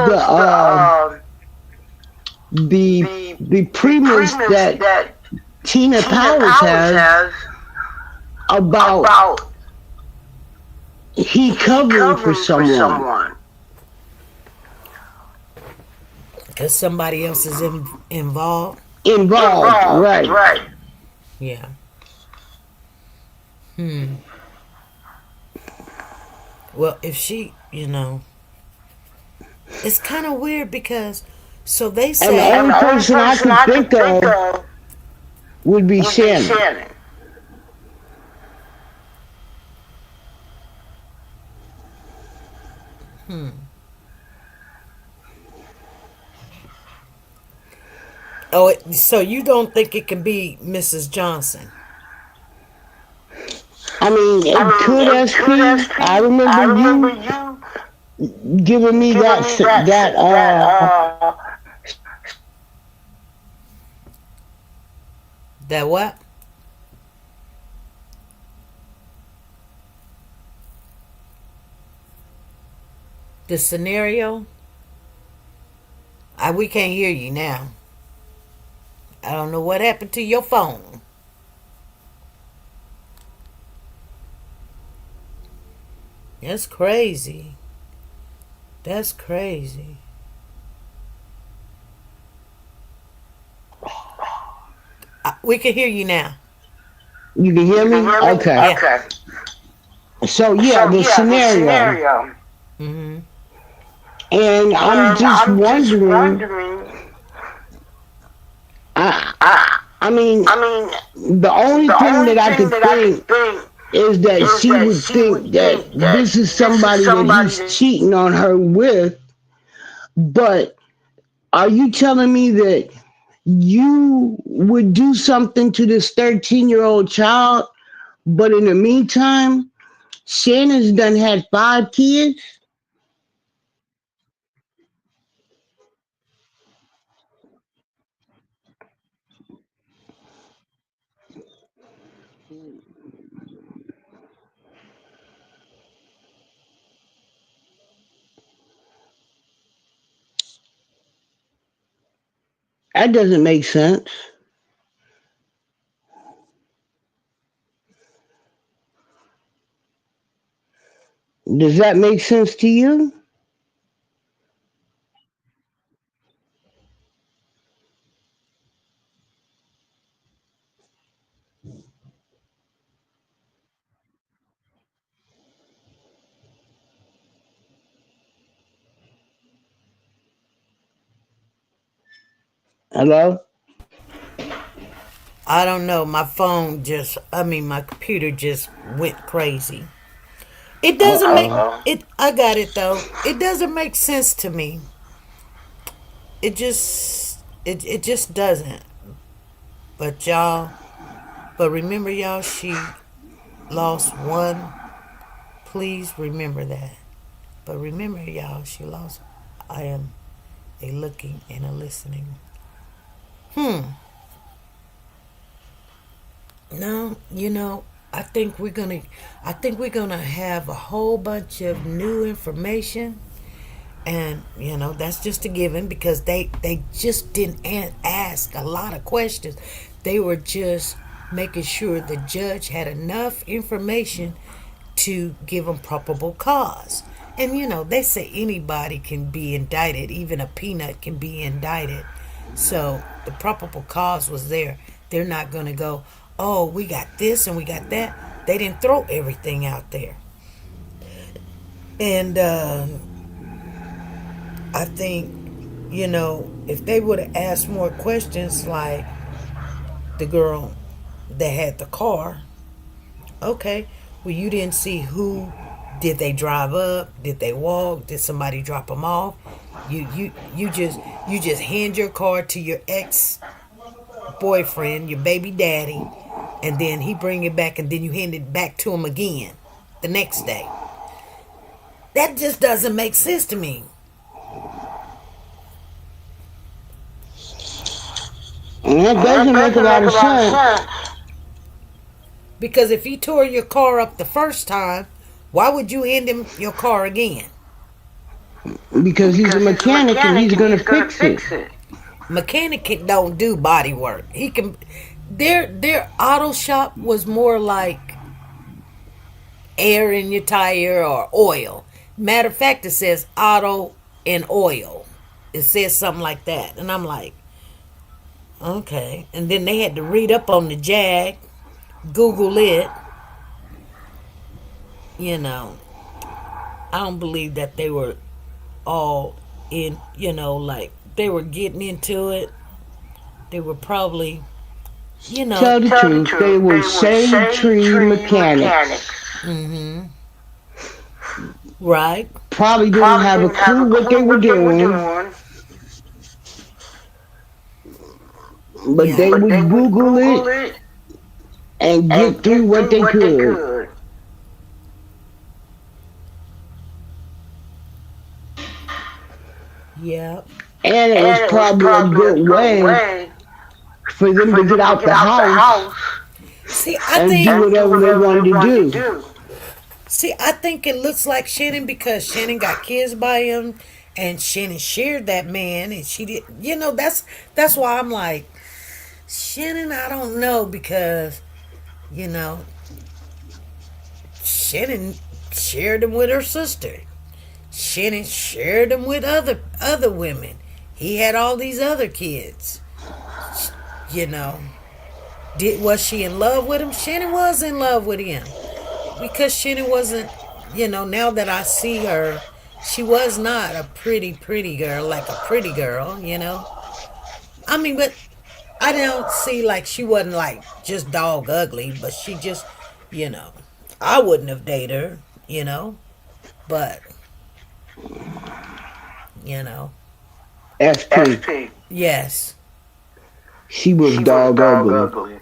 the premise that Tina Powers has about he covering for someone. Because somebody else is involved. Involved, right. Yeah. Well, if she, it's kind of weird because, so they say. And the only person I could think of would be Shannon. Oh, so you don't think it can be Mrs. Johnson? I mean, it could SP. I remember you giving me that That what? The scenario? We can't hear you now. I don't know what happened to your phone. That's crazy. That's crazy. We can hear you now. You can hear me? Okay. Yeah. So the scenario. Mm-hmm. And I'm just wondering. I mean, the only thing that I could think is that she would think that this is somebody that he's cheating on her with. But are you telling me that you would do something to this 13-year-old child, but in the meantime, Shannon's done had 5 kids? That doesn't make sense. Does that make sense to you? Hello? I don't know. My computer just went crazy. It doesn't make it. I got it though. It doesn't make sense to me. It just doesn't. But y'all, but remember y'all, she lost one. Please remember that. But remember y'all, she lost. I am a looking and a listening. No, I think we're gonna have a whole bunch of new information, and that's just a given because they just didn't ask a lot of questions. They were just making sure the judge had enough information to give them probable cause. And they say anybody can be indicted, even a peanut can be indicted. So the probable cause was there. They're not going to go, oh, we got this and we got that. They didn't throw everything out there. And I think, if they would have asked more questions like the girl that had the car, okay, well, you didn't see who. Did they drive up? Did they walk? Did somebody drop them off? You just hand your car to your ex-boyfriend, your baby daddy, and then he bring it back, and then you hand it back to him again the next day. That just doesn't make sense to me. That doesn't make a lot of sense. Because if he tore your car up the first time, why would you hand him your car again? Because he's a mechanic and he's going to fix it. Mechanic don't do body work. He can. Their auto shop was more like air in your tire or oil. Matter of fact, it says auto and oil. It says something like that, and I'm like, okay. And then they had to read up on the Jag, Google it. I don't believe that they were all in, like they were getting into it. They were probably, Tell the truth, they were shade tree mechanics. Mm-hmm. Right. Probably didn't have a clue what they were doing. But they would Google it and get through what they could. Yeah. And it was probably a good way for them to get out the house and do whatever they wanted to do. See, I think it looks like Shannon because Shannon got kids by him and Shannon shared that man and she did, that's why I'm like, Shannon, I don't know because, Shannon shared him with her sister. Shannon shared him with other women. He had all these other kids. Was she in love with him? Shannon was in love with him. Because Shannon wasn't, now that I see her, she was not a pretty girl, like a pretty girl, I mean, but I don't see like she wasn't like just dog ugly, but she just, I wouldn't have dated her, but, SP. Yes. She was dog ugly.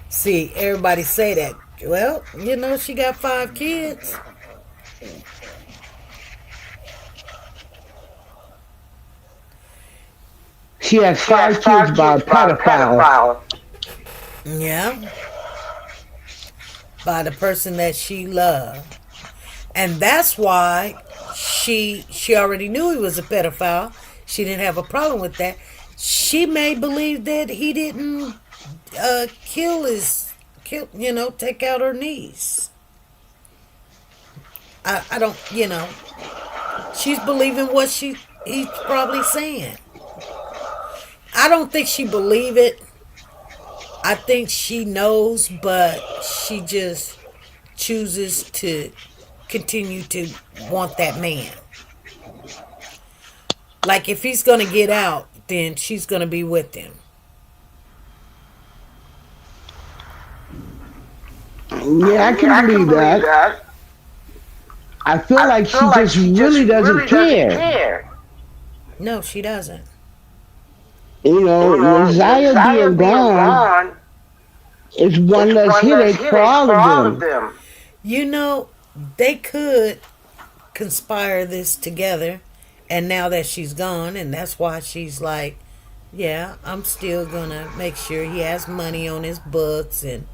See, everybody say that. Well, she got 5 kids. She has 5 kids by a pedophile. Yeah. By the person that she loved. And that's why she already knew he was a pedophile. She didn't have a problem with that. She may believe that he didn't take out her niece. I don't, she's believing what he's probably saying. I don't think she believe it. I think she knows, but she just chooses to continue to want that man. Like if he's gonna get out, then she's gonna be with him. Yeah, I can believe that. I feel like she just really doesn't care. No, she doesn't. You know, NaZiyah being gone is one less headache for all of them. You know, they could conspire this together, and now that she's gone, and that's why she's like, yeah, I'm still gonna make sure he has money on his books, and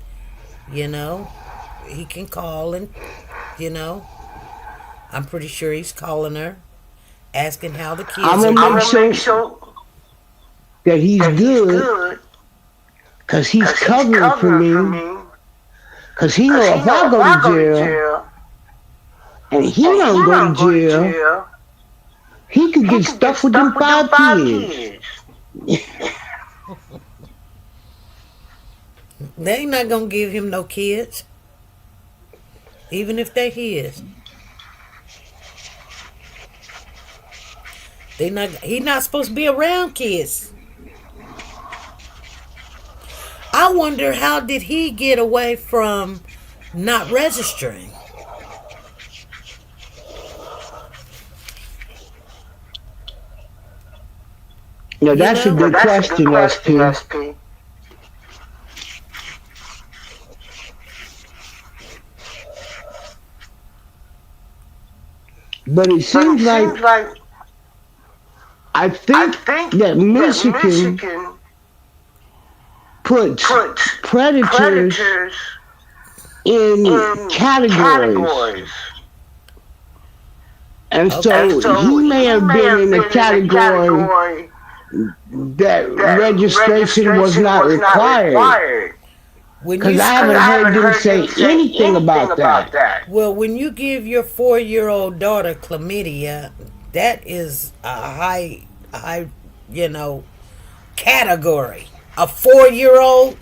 you know, he can call, and you know, I'm pretty sure he's calling her, asking how the kids are. I'm gonna make sure that he's good, cause he's covering for me. Cause he know if I go to jail, and he don't go to jail, he could get stuck with them 5 kids. They ain't not gonna give him no kids, even if they his. He not supposed to be around kids. I wonder how did he get away from not registering? No, that's a good question, SP. But it seems like I think that Michigan puts predators in categories. And so he may have been in a category that registration was not required. Because I haven't heard them say anything about that. Well, when you give your 4-year-old daughter chlamydia, that is a high, category. A 4-year-old.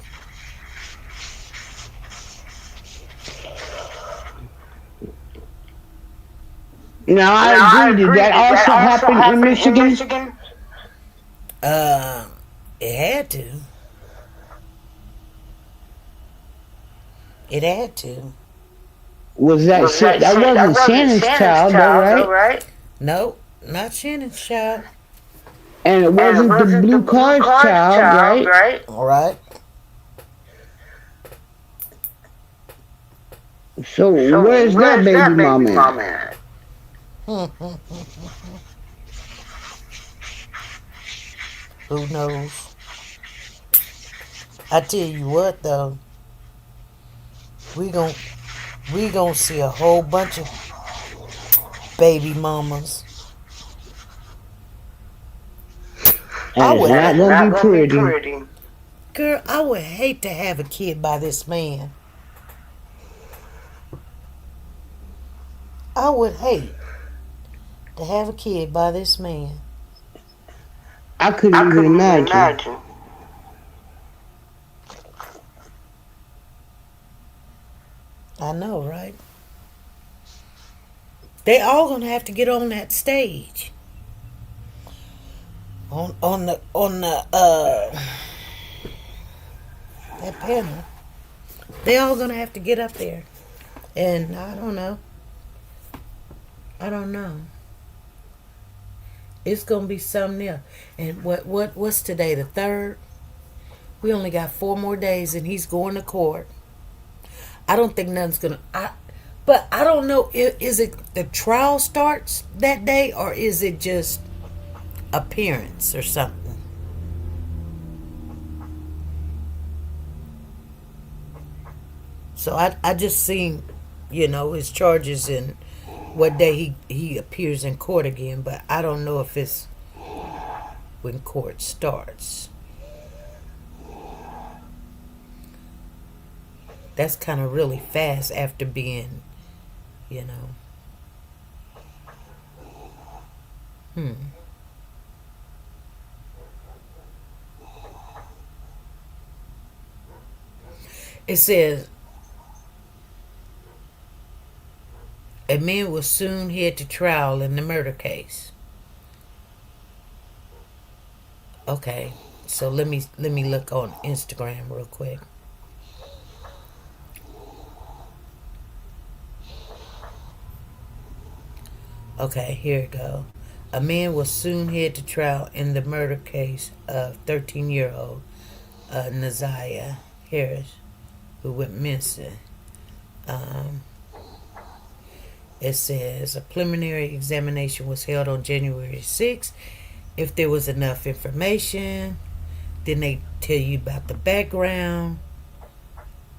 Now, I agree. Did that also happen in Michigan? It had to. It had to. Was that wasn't Shannon's child, though, right? No, not Shannon's child. And it wasn't the blue card's child, right? All right. So where's that baby mama at? Who knows? I tell you what, though. We gon' see a whole bunch of baby mamas. And it's not gonna be pretty. Girl, I would hate to have a kid by this man. I would hate to have a kid by this man. I couldn't even imagine. I know, right? They all gonna have to get on that stage. On the that panel. They all gonna have to get up there. And I don't know. It's gonna be something else. And what's today, the 3rd? We only got 4 more days and he's going to court. I don't think nothing's gonna but I don't know, is it the trial starts that day or is it just appearance or something? So I just seen, his charges and what day he appears in court again, but I don't know if it's when court starts. That's kind of really fast after being, It says, a man will soon head to trial in the murder case. Okay, so let me look on Instagram real quick. Okay, here it go. A man will soon head to trial in the murder case of 13-year-old NaZiyah Harris, who went missing. It says a preliminary examination was held on January 6th. If there was enough information, then they tell you about the background.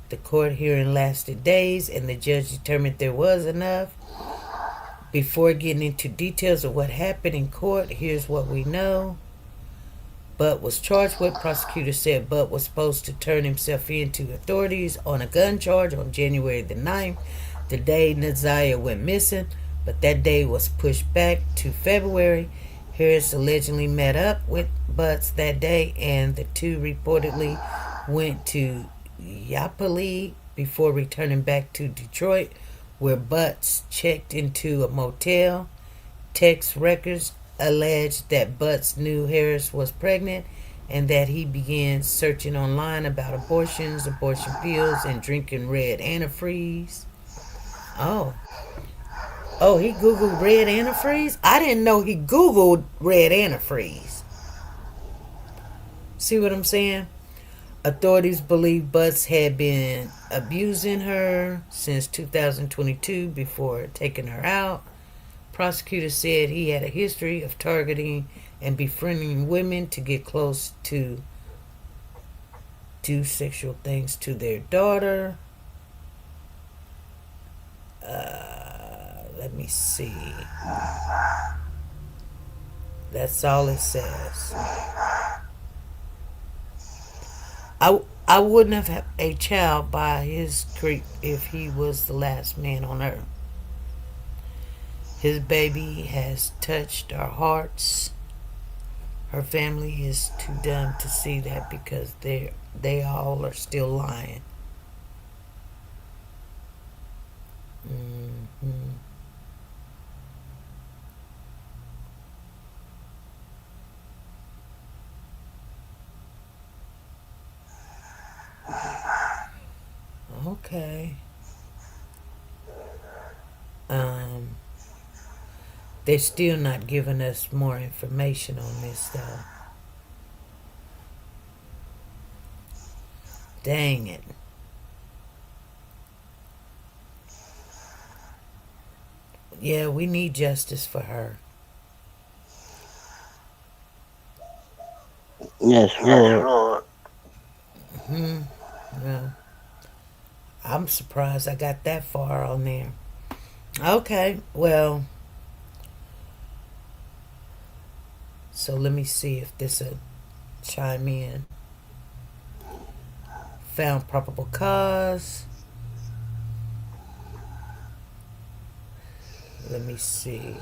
The court hearing lasted days, and the judge determined there was enough. Before getting into details of what happened in court, here's what we know. Butt was charged with. Prosecutors said Butt was supposed to turn himself in to authorities on a gun charge on January the 9th, the day NaZiyah went missing, but that day was pushed back to February. Harris allegedly met up with Butts that day, and the two reportedly went to Yapali before returning back to Detroit, where Butts checked into a motel. Text records alleged that Butts knew Harris was pregnant and that he began searching online about abortions, abortion pills, and drinking red antifreeze. Oh, he Googled red antifreeze? I didn't know he Googled red antifreeze. See what I'm saying? Authorities believe Butts had been abusing her since 2022 before taking her out. Prosecutors said he had a history of targeting and befriending women to get close to do sexual things to their daughter. Let me see. That's all it says. I wouldn't have had a child by his creep if he was the last man on earth. His baby has touched our hearts. Her family is too dumb to see that because they all are still lying. Okay. They're still not giving us more information on this, though. Dang it. Yeah, we need justice for her. Yes, Lord. Well, I'm surprised I got that far on there. Okay, well, so let me see if this will chime in. Found probable cause. Let me see.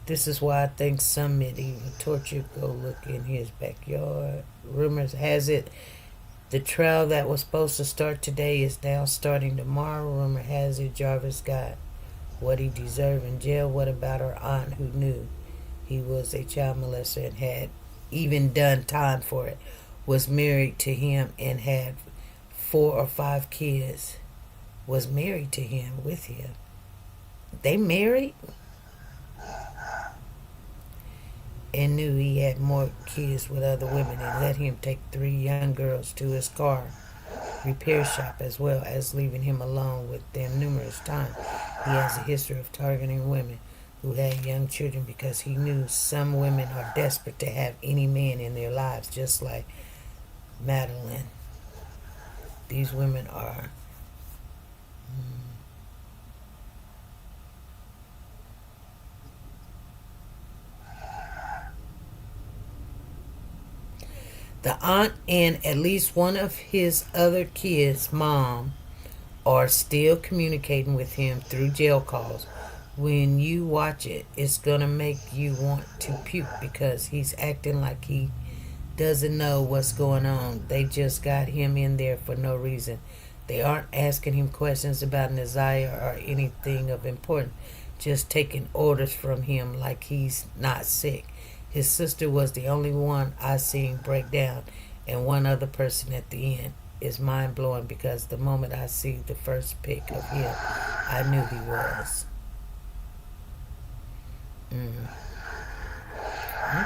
This is why I think some medieval torture go look in his backyard. Rumors has it the trial that was supposed to start today is now starting tomorrow. Rumor has it Jarvis got what he deserved in jail. What about her aunt who knew he was a child molester and had even done time for it? Was married to him and had 4 or 5 kids. Was married to him, with him. They married? And knew he had more kids with other women and let him take 3 young girls to his car repair shop as well as leaving him alone with them numerous times. He has a history of targeting women who had young children because he knew some women are desperate to have any man in their lives, just like Madeline. These women are the aunt and at least one of his other kids' mom are still communicating with him through jail calls. When you watch it, it's gonna make you want to puke because he's acting like he doesn't know what's going on. They just got him in there for no reason. They aren't asking him questions about NaZiyah or anything of importance, just taking orders from him like he's not sick. His sister was the only one I seen break down, and one other person at the end. Is mind blowing because the moment I see the first pic of him, I knew he was.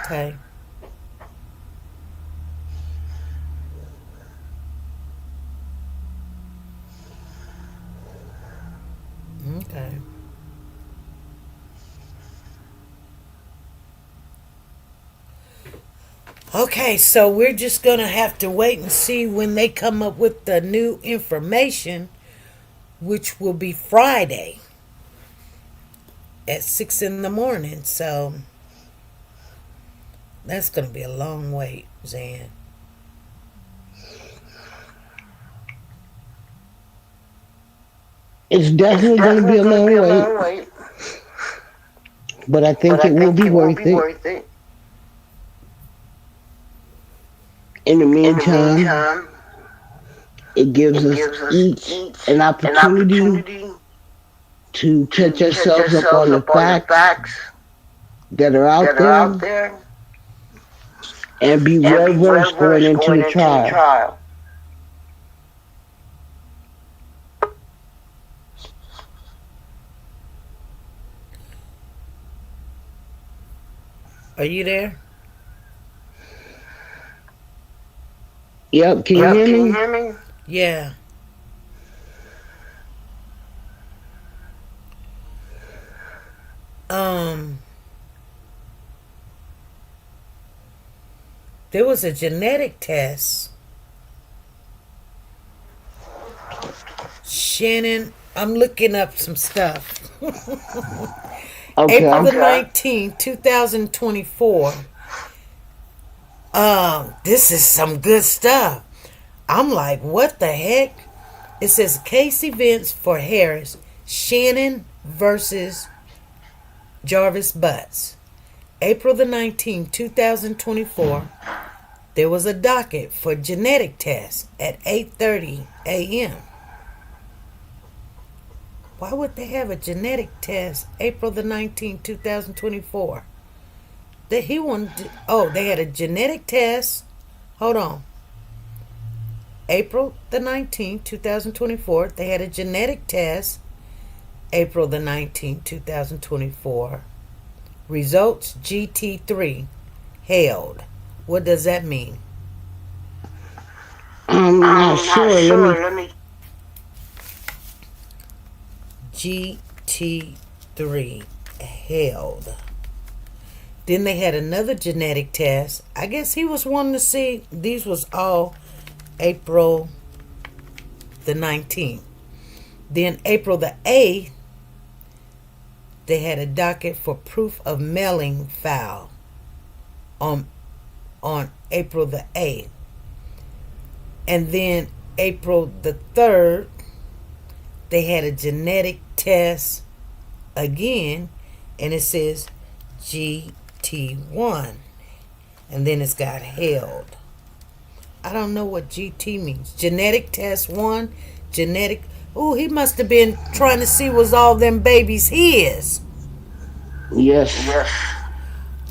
Okay. Okay. Okay, so we're just going to have to wait and see when they come up with the new information, which will be Friday at 6 in the morning. So that's going to be a long wait, Zan. It's definitely going to be a long wait. But I think it will be worth it. In the meantime, it gives us each an opportunity to catch ourselves up on the facts that are out there and be well-versed going into the trial. Are you there? Yep, can you hear me? Yeah. There was a genetic test. Shannon, I'm looking up some stuff. April the 19th, 2024. This is some good stuff. I'm like, what the heck? It says case events for Harris, Shannon versus Jarvis Butts. April the 19th, 2024. There was a docket for genetic tests at 8:30 a.m. Why would they have a genetic test April the 19th, 2024? That he wanted to, they had a genetic test. Hold on. April the 19th, 2024. They had a genetic test. April the 19th, 2024. Results GT3 held. What does that mean? I'm not sure. Let me. GT3 held. Then they had another genetic test. I guess he was wanting to see. These was all April the 19th. Then April the 8th, they had a docket for proof of mailing file on April the 8th. And then April the 3rd, they had a genetic test again, and it says GT1. And then it's got held. I don't know what GT means. Genetic test 1, genetic. Oh, he must have been trying to see was all them babies his. Yes.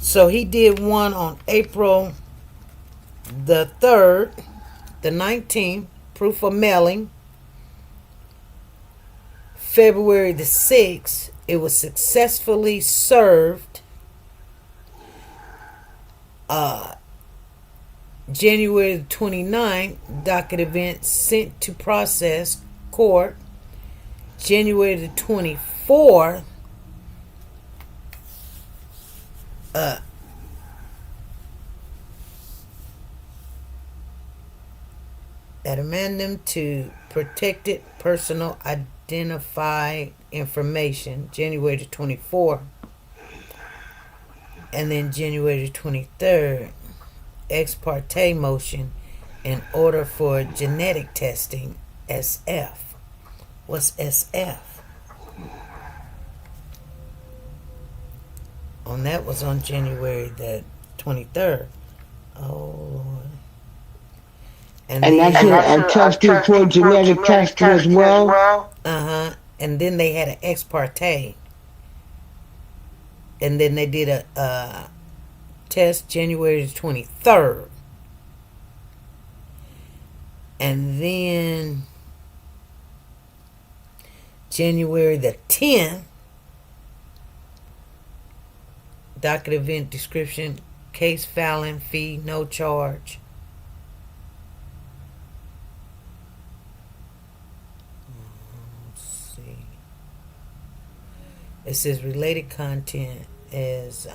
So he did one on April the 3rd, the 19th, proof of mailing. February the 6th, it was successfully served. January the 29th, docket event sent to process court. January the 24th, an amendment to protected personal identified information, January the 24th. And then January the 23rd, ex parte motion in order for genetic testing, SF. What's SF? On that was on January the 23rd. Oh, Lord. And that's a testing for genetic testing as well? Uh-huh. And then they had an ex parte. And then they did a test January the 23rd. And then January the 10th, docket event description, case filing fee, no charge. Let's see. It says related content is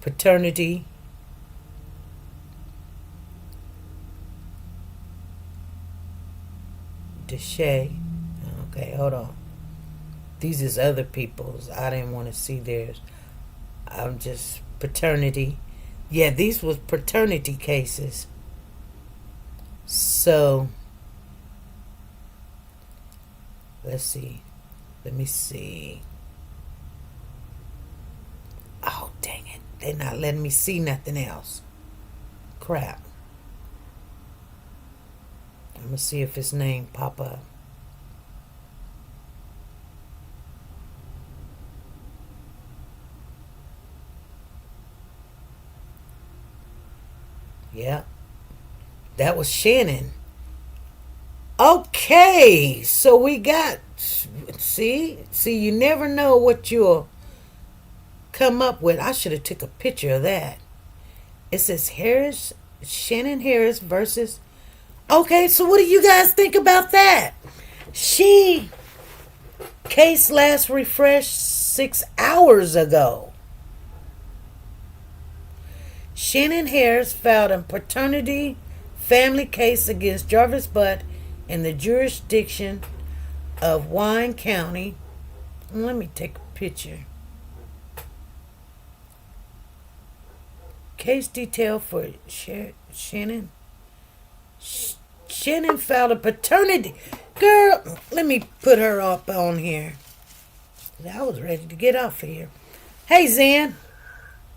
paternity, Deshay. Okay, hold on. These is other people's. I didn't want to see theirs. I'm just paternity. Yeah, these was paternity cases. So let's see. Let me see. Oh, dang it. They're not letting me see nothing else. Crap. I'm going to see if his name pop up. Yeah. That was Shannon. Okay. So we got... See, you never know what you'll come up with. I should have took a picture of that. It says Shannon Harris versus... Okay, so what do you guys think about that? Case last refreshed 6 hours ago. Shannon Harris filed a paternity family case against Jarvis Butt in the jurisdiction of Wine County. Let me take a picture. Case detail for Shannon. Shannon filed a paternity. Girl, let me put her up on here. I was ready to get off of here. Hey, Zen.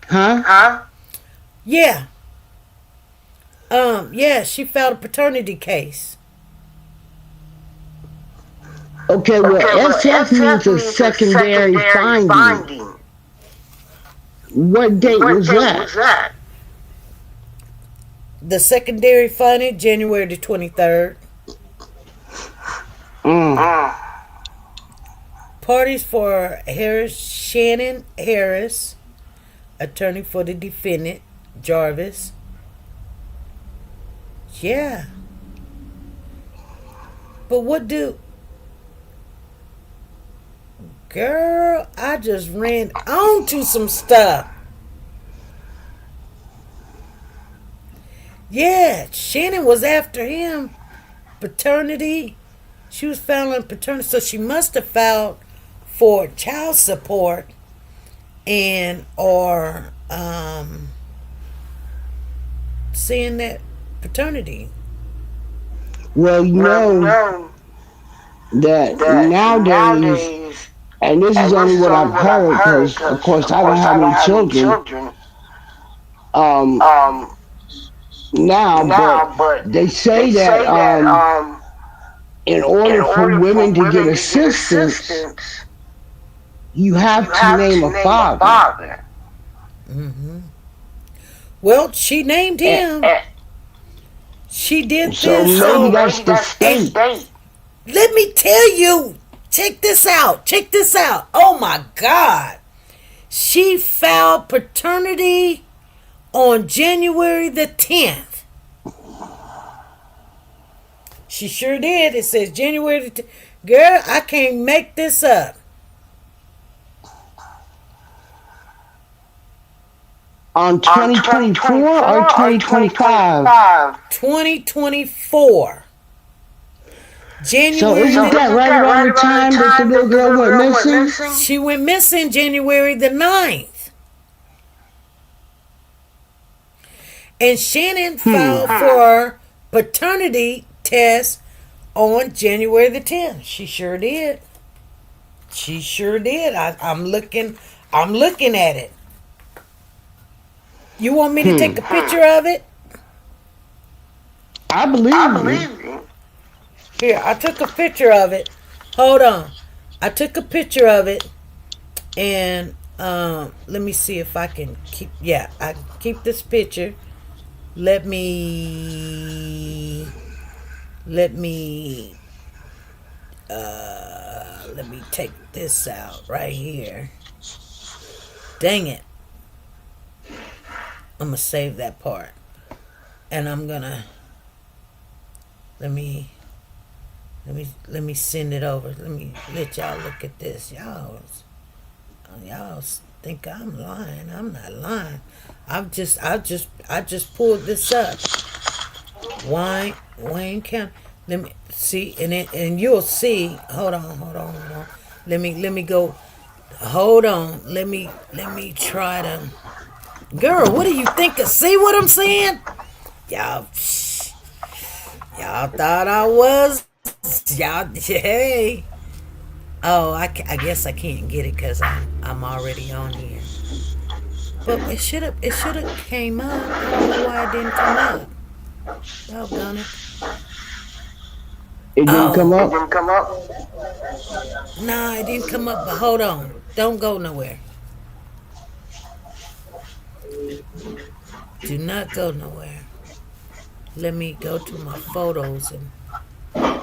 Huh? Yeah. Yeah, she filed a paternity case. Okay, well, SF means a secondary finding. What date was that? The secondary finding, January the 23rd. Parties for Shannon Harris, attorney for the defendant, Jarvis. Yeah. But what do... Girl, I just ran on to some stuff. Yeah, Shannon was after him. Paternity. She was filing paternity. So she must have filed for child support or saying that paternity. Well, you know that nowadays, and this is only what I've heard, because of course I don't have any children. Now, but they say that in order for women to get assistance, you have to name a father. Mm-hmm. Well, she named him. She did so this. So maybe that's the state. Let me tell you. Check this out. Oh my God. She filed paternity on January the 10th. She sure did. It says January the 10th. Girl, I can't make this up. On 2024 or 2025? 2024. January. So isn't that right around the time that the little girl went missing? She went missing January the 9th. And Shannon filed for paternity test on January the 10th. She sure did. I'm looking at it. You want me to take a picture of it? I believe you. Here, I took a picture of it. Hold on. I took a picture of it, and Let me see if I can keep. Yeah, I can keep this picture. Let me. Let me take this out right here. Dang it. I'm gonna save that part. And I'm gonna let me send it over. Let me let y'all look at this. Y'all think I'm lying. I'm not lying. I just pulled this up. Wayne County. Let me see, and you'll see. Hold on. Let me go. Hold on. Let me try to. Girl, what do you think? See what I'm saying? Y'all thought I was. Y'all, hey. Oh, I guess I can't get it because I'm already on here. But it should have came up. I don't know why it didn't come up. Doggone it. It didn't come up? Nah, it didn't come up, but hold on. Don't go nowhere. Do not go nowhere. Let me go to my photos and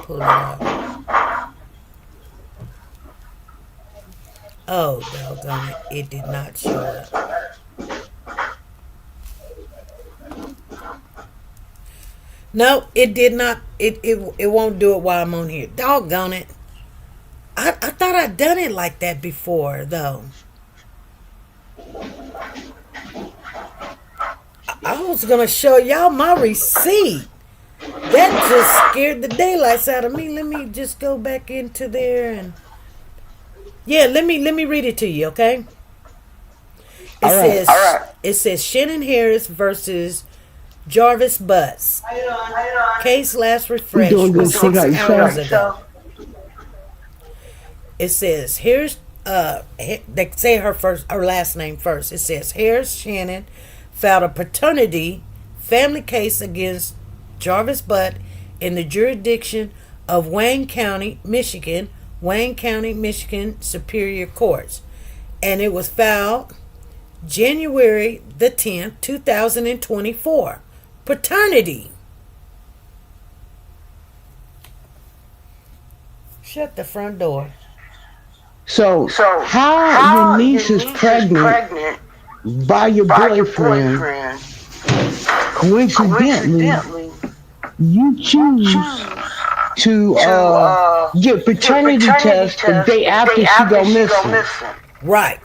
pull it up. Oh, doggone it. It did not show up. No, it did not. It won't do it while I'm on here. Doggone it. I thought I'd done it like that before, though. I was going to show y'all my receipt. That just scared the daylights out of me. Let me just go back into there and... Yeah, let me read it to you, okay? It says Shannon Harris versus Jarvis Butts. Case last refreshed 6 hours ago. It says here's they say her last name first. It says Harris Shannon filed a paternity family case against Jarvis Butt in the jurisdiction of Wayne County, Michigan Superior Courts, and it was filed January the 10th, 2024. Paternity. Shut the front door. So how your niece is pregnant by your boyfriend, coincidentally, you choose to get paternity test the day after she go missing. Right.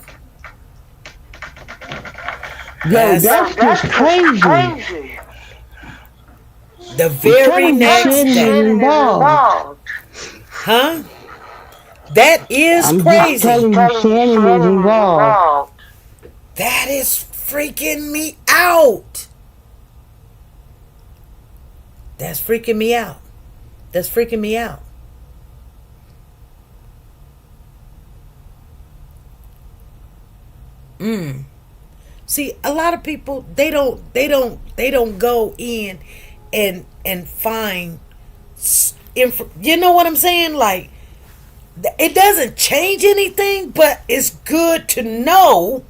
Yo, that's just crazy. The very next day. Involved. Huh? That is I'm crazy. Just telling you, Shannon is involved. That is freaking me out. That's freaking me out. That's freaking me out. See, a lot of people they don't go in and find you know what I'm saying? Like, it doesn't change anything, but it's good to know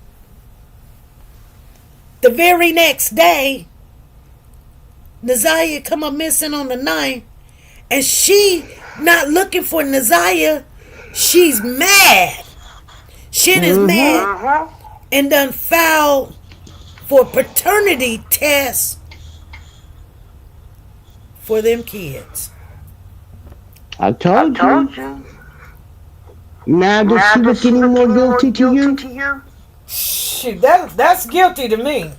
the very next day NaZiyah come up missing on the 9th, and she not looking for NaZiyah. She's mad. Shit is mad and done filed for paternity tests for them kids. I told you. Now does she look any more guilty to you? Shoot, that's guilty to me.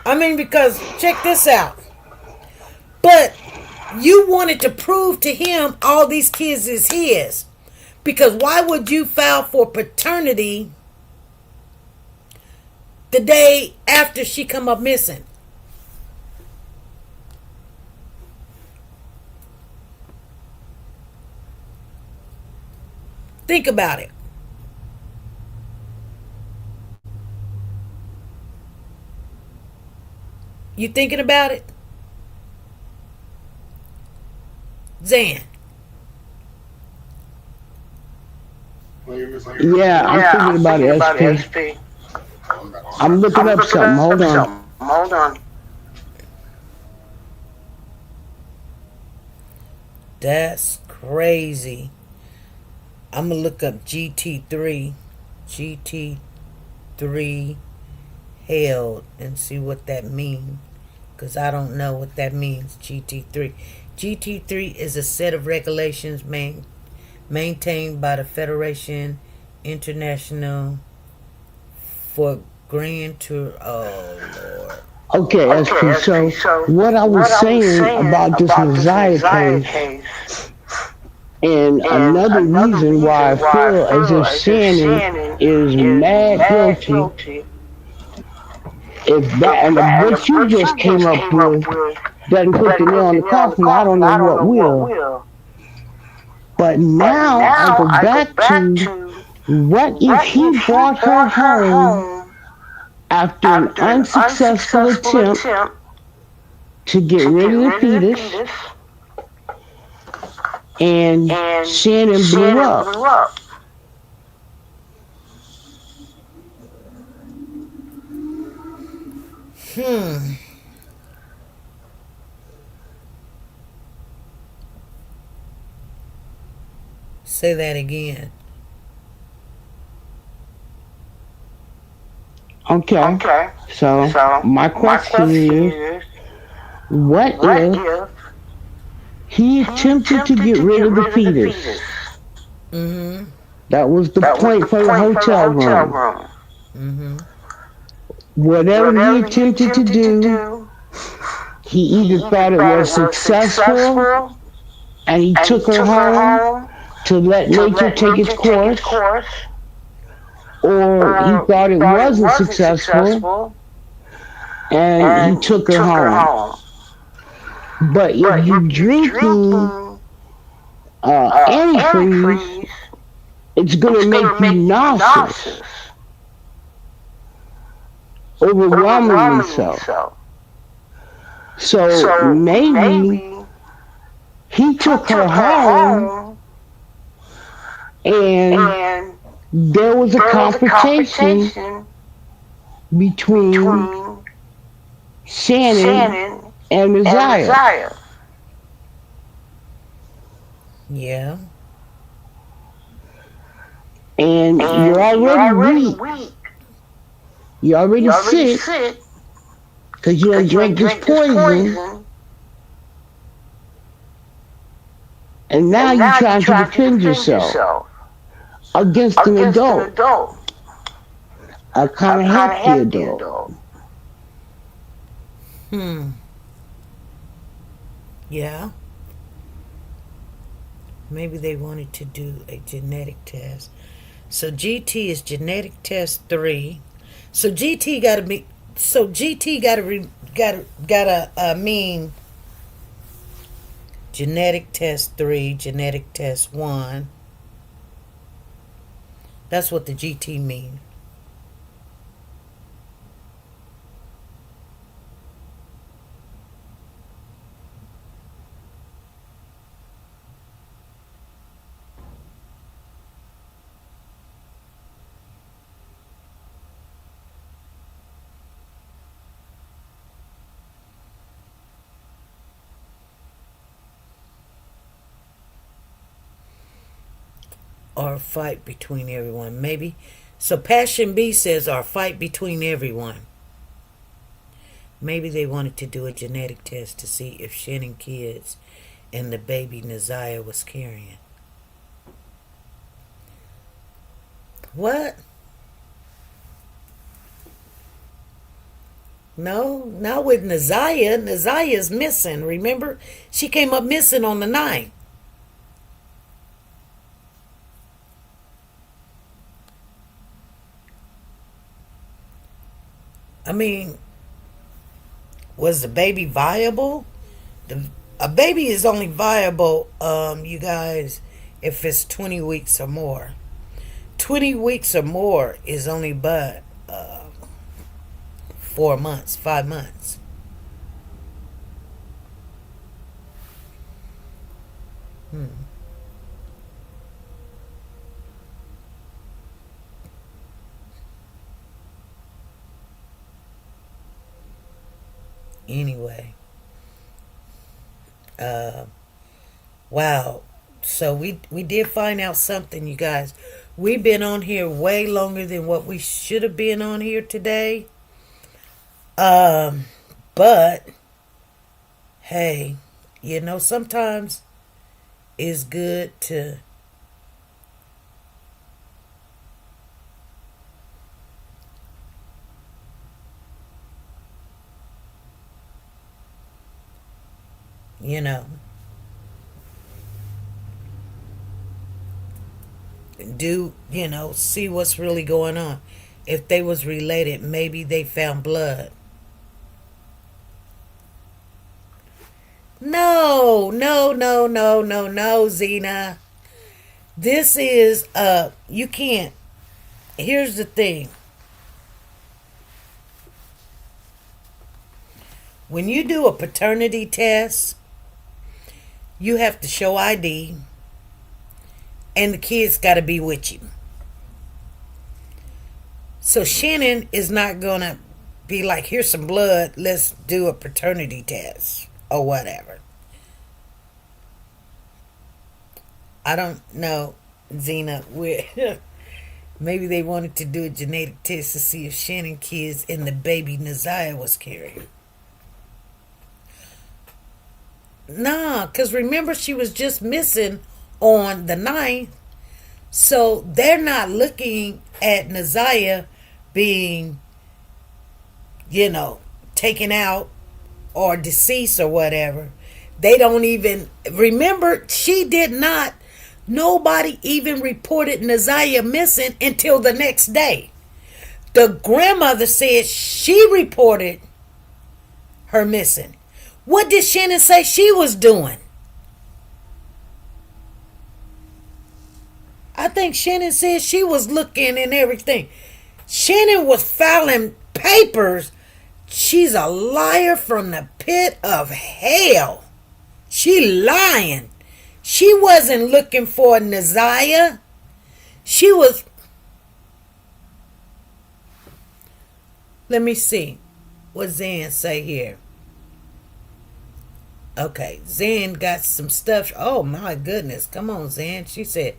I mean, because check this out. But you wanted to prove to him all these kids is his. Because why would you file for paternity the day after she come up missing? Think about it. You thinking about it? Zan. Yeah, I'm thinking about it, SP. I'm looking up something. Hold on. Hold on. That's crazy. I'm gonna look up GT3. GT3 held and see what that means. Because I don't know what that means, GT3. GT3 is a set of regulations maintained by the Federation International for Grand Tour. Oh, Lord. Okay, SP. So what I was saying about this NaZiyah case, and another reason why I feel as if Shannon is mad guilty, if that and what you just came up with doesn't put the nail in the coffin, I don't know what will. But now I go back to, what if he brought her home after an unsuccessful attempt to get rid of the fetus, and Shannon blew up? Say that again. Okay. So my question is, what if he attempted to get rid of the fetus? Mm-hmm. That was the point for the hotel room. Mm-hmm. Whatever he attempted to do, he either thought it was successful and he took her home to let nature take its course, or he thought it wasn't successful and he took her home. But if you're drinking antifreeze, it's going to make you nauseous. Overwhelmingly so. So maybe he took her home and there was a confrontation between Shannon and NaZiyah. Yeah. And you're already weak. You're already sick because you done drank this poison. And now you're trying to defend yourself against an adult. A kind of hefty adult. Yeah. Maybe they wanted to do a genetic test. So GT is genetic test 3. So GT gotta be. So GT gotta mean genetic test 3, genetic test 1. That's what the GT mean. Or fight between everyone, maybe. So Passion B says, or fight between everyone. Maybe they wanted to do a genetic test to see if Shannon kids and the baby NaZiyah was carrying. What? No, not with NaZiyah. NaZiyah is missing. Remember? She came up missing on the 9th. I mean, was the baby viable? A baby is only viable, you guys, if it's 20 weeks or more. 20 weeks or more is only but 4 months, 5 months. Anyway, wow. So we did find out something, you guys. We've been on here way longer than what we should have been on here today. But hey, sometimes it's good to do, see what's really going on. If they was related, maybe they found blood. No, no, no, no, no, no, Zena. This is, you can't. Here's the thing. When you do a paternity test, you have to show ID, and the kids got to be with you. So Shannon is not going to be like, here's some blood, let's do a paternity test or whatever. I don't know, Zena. Maybe they wanted to do a genetic test to see if Shannon kids and the baby NaZiyah was carrying. Nah, because remember, she was just missing on the 9th. So they're not looking at NaZiyah being, taken out or deceased or whatever. They don't even remember. Nobody even reported NaZiyah missing until the next day. The grandmother said she reported her missing. What did Shannon say she was doing? I think Shannon said she was looking and everything. Shannon was filing papers. She's a liar from the pit of hell. She lying. She wasn't looking for NaZiyah. She was... Let me see what Zan say here. Okay, Zan got some stuff. Oh my goodness. Come on, Zan. She said,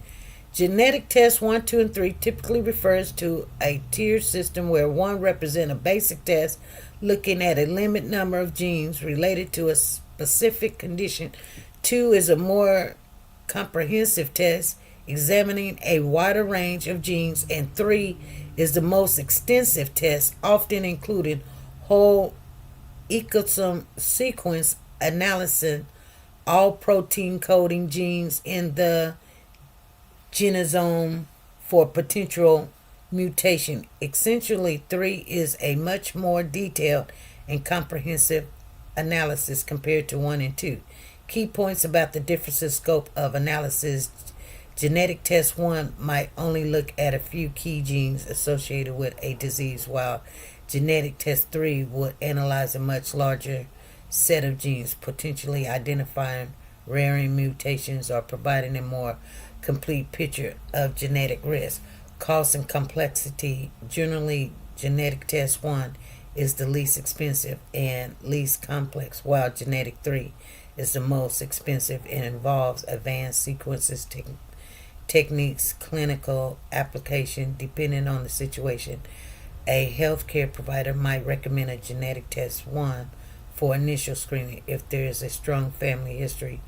genetic test 1, 2, and 3 typically refers to a tiered system where 1 represents a basic test looking at a limited number of genes related to a specific condition. 2 is a more comprehensive test examining a wider range of genes, and 3 is the most extensive test, often including whole exome sequence analysis, all protein coding genes in the genome for potential mutation. Essentially, 3 is a much more detailed and comprehensive analysis compared to 1 and 2. Key points about the difference in scope of analysis. Genetic test 1 might only look at a few key genes associated with a disease, while genetic test 3 would analyze a much larger set of genes, potentially identifying rare mutations or providing a more complete picture of genetic risk. Cost and complexity. Generally, genetic test 1 is the least expensive and least complex, while genetic 3 is the most expensive and involves advanced sequences, techniques, clinical application. Depending on the situation, a healthcare provider might recommend a genetic test 1 for initial screening if there is a strong family history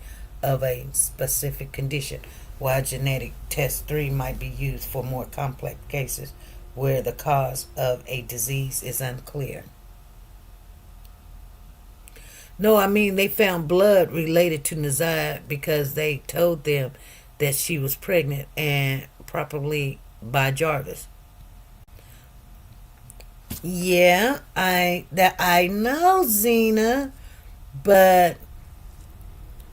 of a specific condition, while genetic test 3 might be used for more complex cases where the cause of a disease is unclear. No, I mean, they found blood related to NaZiyah because they told them that she was pregnant, and probably by Jarvis. Yeah, I know, Zena, but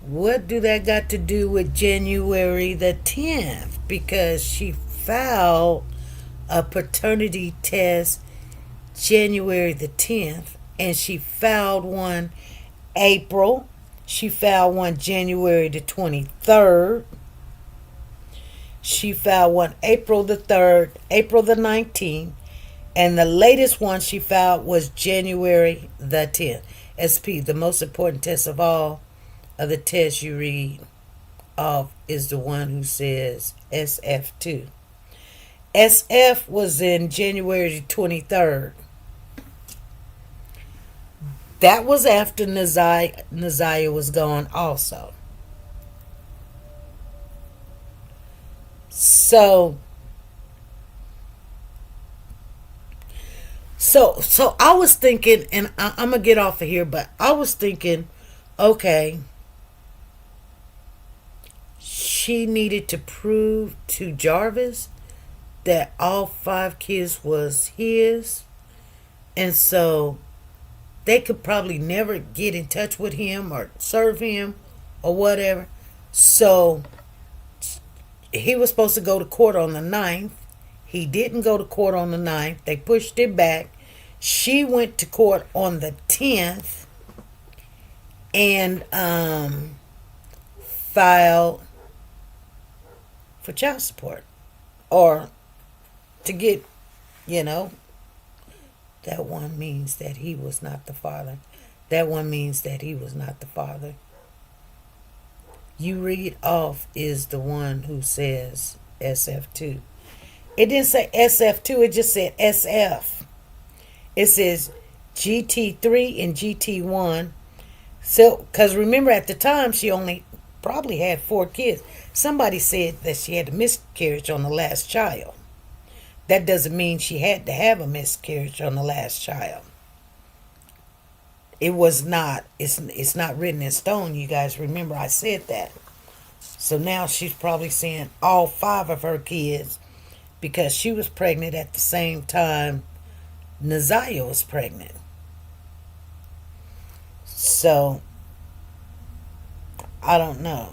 what do that got to do with January the 10th? Because she filed a paternity test January the 10th, and she filed one April. She filed one January the 23rd. She filed one April the 3rd, April the 19th, and the latest one she filed was January the 10th. SP, the most important test of all of the tests you read off is the one who says SF2. SF was in January 23rd. That was after NaZiyah was gone also. So I was thinking, and I'm going to get off of here, but I was thinking, okay, she needed to prove to Jarvis that all 5 kids was his, and so they could probably never get in touch with him or serve him or whatever. So he was supposed to go to court on the 9th. He didn't go to court on the 9th. They pushed it back. She went to court on the 10th and filed for child support, or to get, that one means that he was not the father. That one means that he was not the father. You read off is the one who says SF2. It didn't say SF2, it just said SF. It says GT3 and GT1. So, because remember at the time she only probably had 4 kids. Somebody said that she had a miscarriage on the last child. That doesn't mean she had to have a miscarriage on the last child. It was not, it's not written in stone. You guys remember I said that. So now she's probably saying all 5 of her kids, because she was pregnant at the same time NaZiyah was pregnant. So I don't know.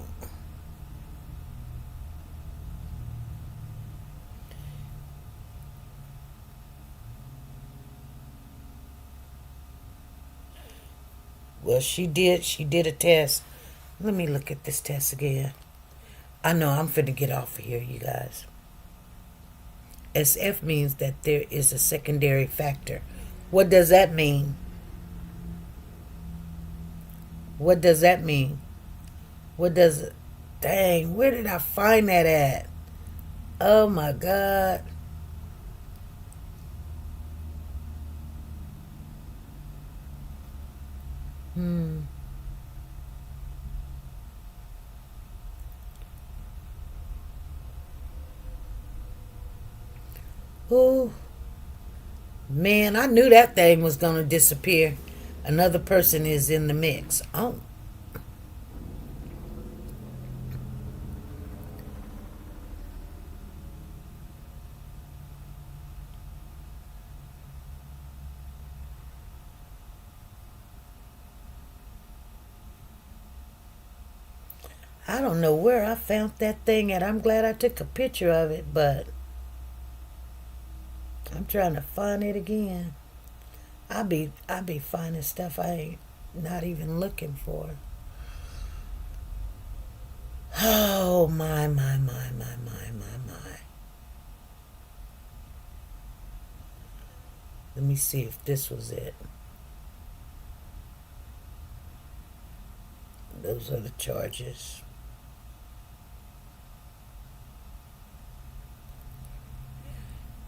Well, she did a test. Let me look at this test again. I know I'm finna get off of here, you guys. SF means that there is a secondary factor. What does that mean? What does that mean? What does it? Dang, where did I find that at? Oh my God. Oh, man, I knew that thing was going to disappear. Another person is in the mix. Oh. I don't know where I found that thing at. I'm glad I took a picture of it, but I'm trying to find it again. I be finding stuff I ain't not even looking for. Oh my. Let me see if this was it. Those are the charges.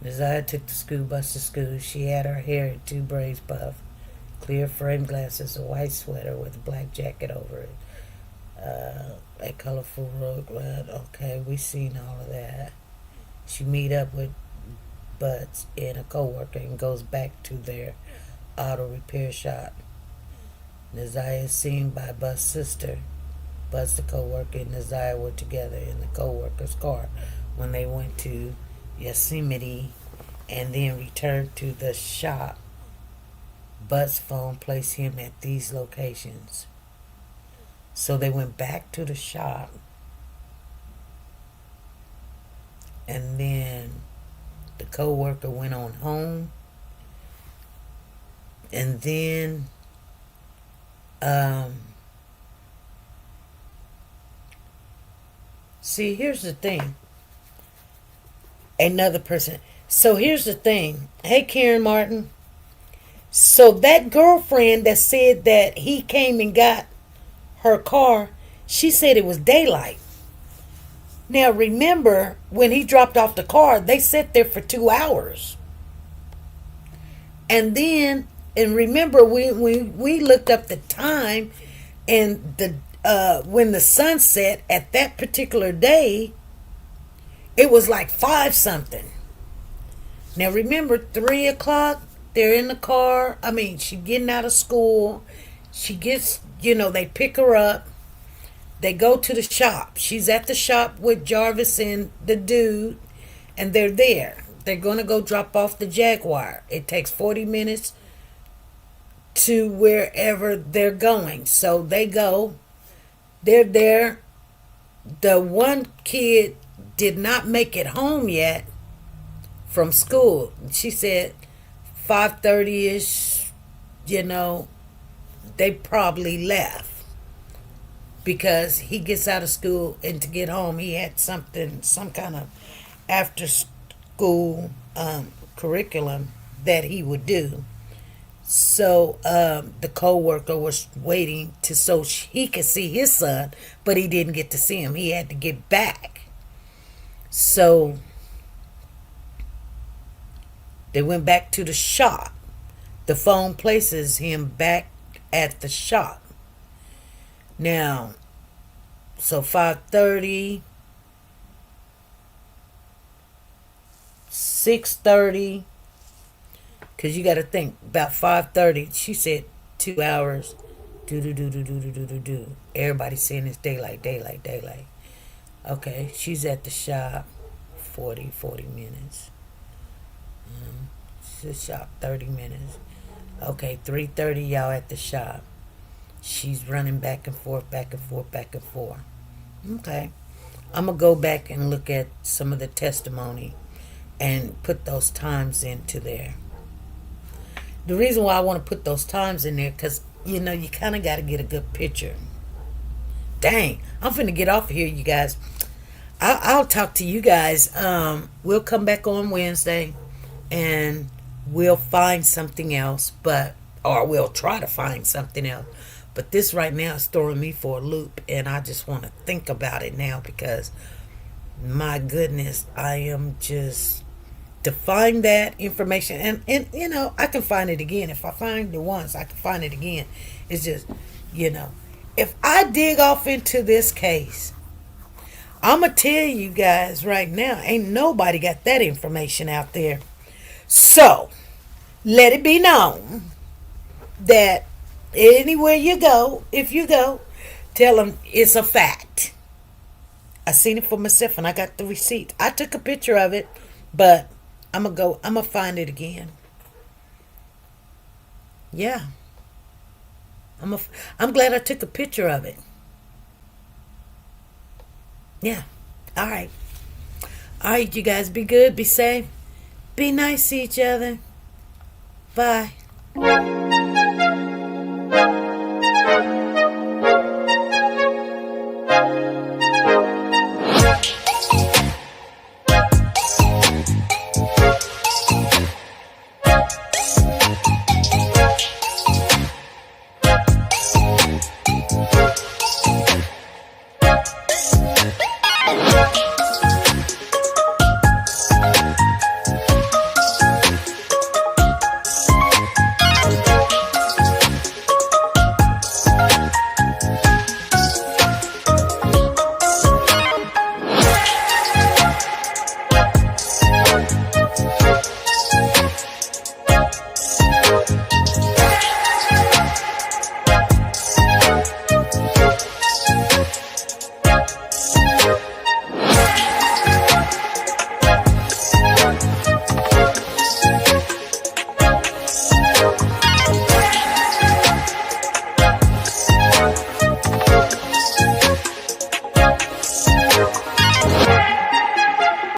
NaZiyah took the school bus to school. She had her hair in 2 braids puffed, clear frame glasses, a white sweater with a black jacket over it, a colorful rug. Okay, we seen all of that. She meet up with Butts and a coworker and goes back to their auto repair shop. NaZiyah is seen by Butts' sister. Butts, the coworker, and NaZiyah were together in the coworker's car when they went to Yosemite and then returned to the shop. Butts' phone placed him at these locations. So they went back to the shop, and then the co-worker went on home, and then see, here's the thing. Another person. So here's the thing. Hey, Karen Martin. So that girlfriend that said that he came and got her car, she said it was daylight. Now remember, when he dropped off the car, they sat there for 2 hours. And then, and remember, we looked up the time, and when the sun set at that particular day, it was like 5 something. Now remember, 3 o'clock, they're in the car. I mean, she's getting out of school. She gets, they pick her up. They go to the shop. She's at the shop with Jarvis and the dude, and they're there. They're going to go drop off the Jaguar. It takes 40 minutes to wherever they're going. So they go. They're there. The one kid did not make it home yet from school. She said 5:30-ish, they probably left. Because he gets out of school, and to get home, he had some kind of after school curriculum that he would do. So the co-worker was waiting so he could see his son, but he didn't get to see him. He had to get back. So they went back to the shop. The phone places him back at the shop. Now, so 5:30, 6:30, because you got to think, about 5:30, she said 2 hours, do. Everybody's saying it's daylight. Okay, she's at the shop, 40 minutes. She's at the shop, 30 minutes. Okay, 3:30, y'all at the shop. She's running back and forth. Okay. I'm going to go back and look at some of the testimony and put those times into there. The reason why I want to put those times in there, because, you kind of got to get a good picture. Dang, I'm finna get off of here, you guys. I'll talk to you guys. We'll come back on Wednesday, and we'll find something else, or we'll try to find something else. But this right now is throwing me for a loop, and I just want to think about it now because, my goodness, I am just to find that information. And I can find it again. If I find it once, I can find it again. It's just, if I dig off into this case, I'm going to tell you guys right now, ain't nobody got that information out there. So, let it be known that anywhere you go, if you go, tell them it's a fact. I seen it for myself and I got the receipt. I took a picture of it, but I'm gonna find it again. Yeah. I'm glad I took a picture of it. Yeah. All right, you guys, be good, be safe, be nice to each other. Bye.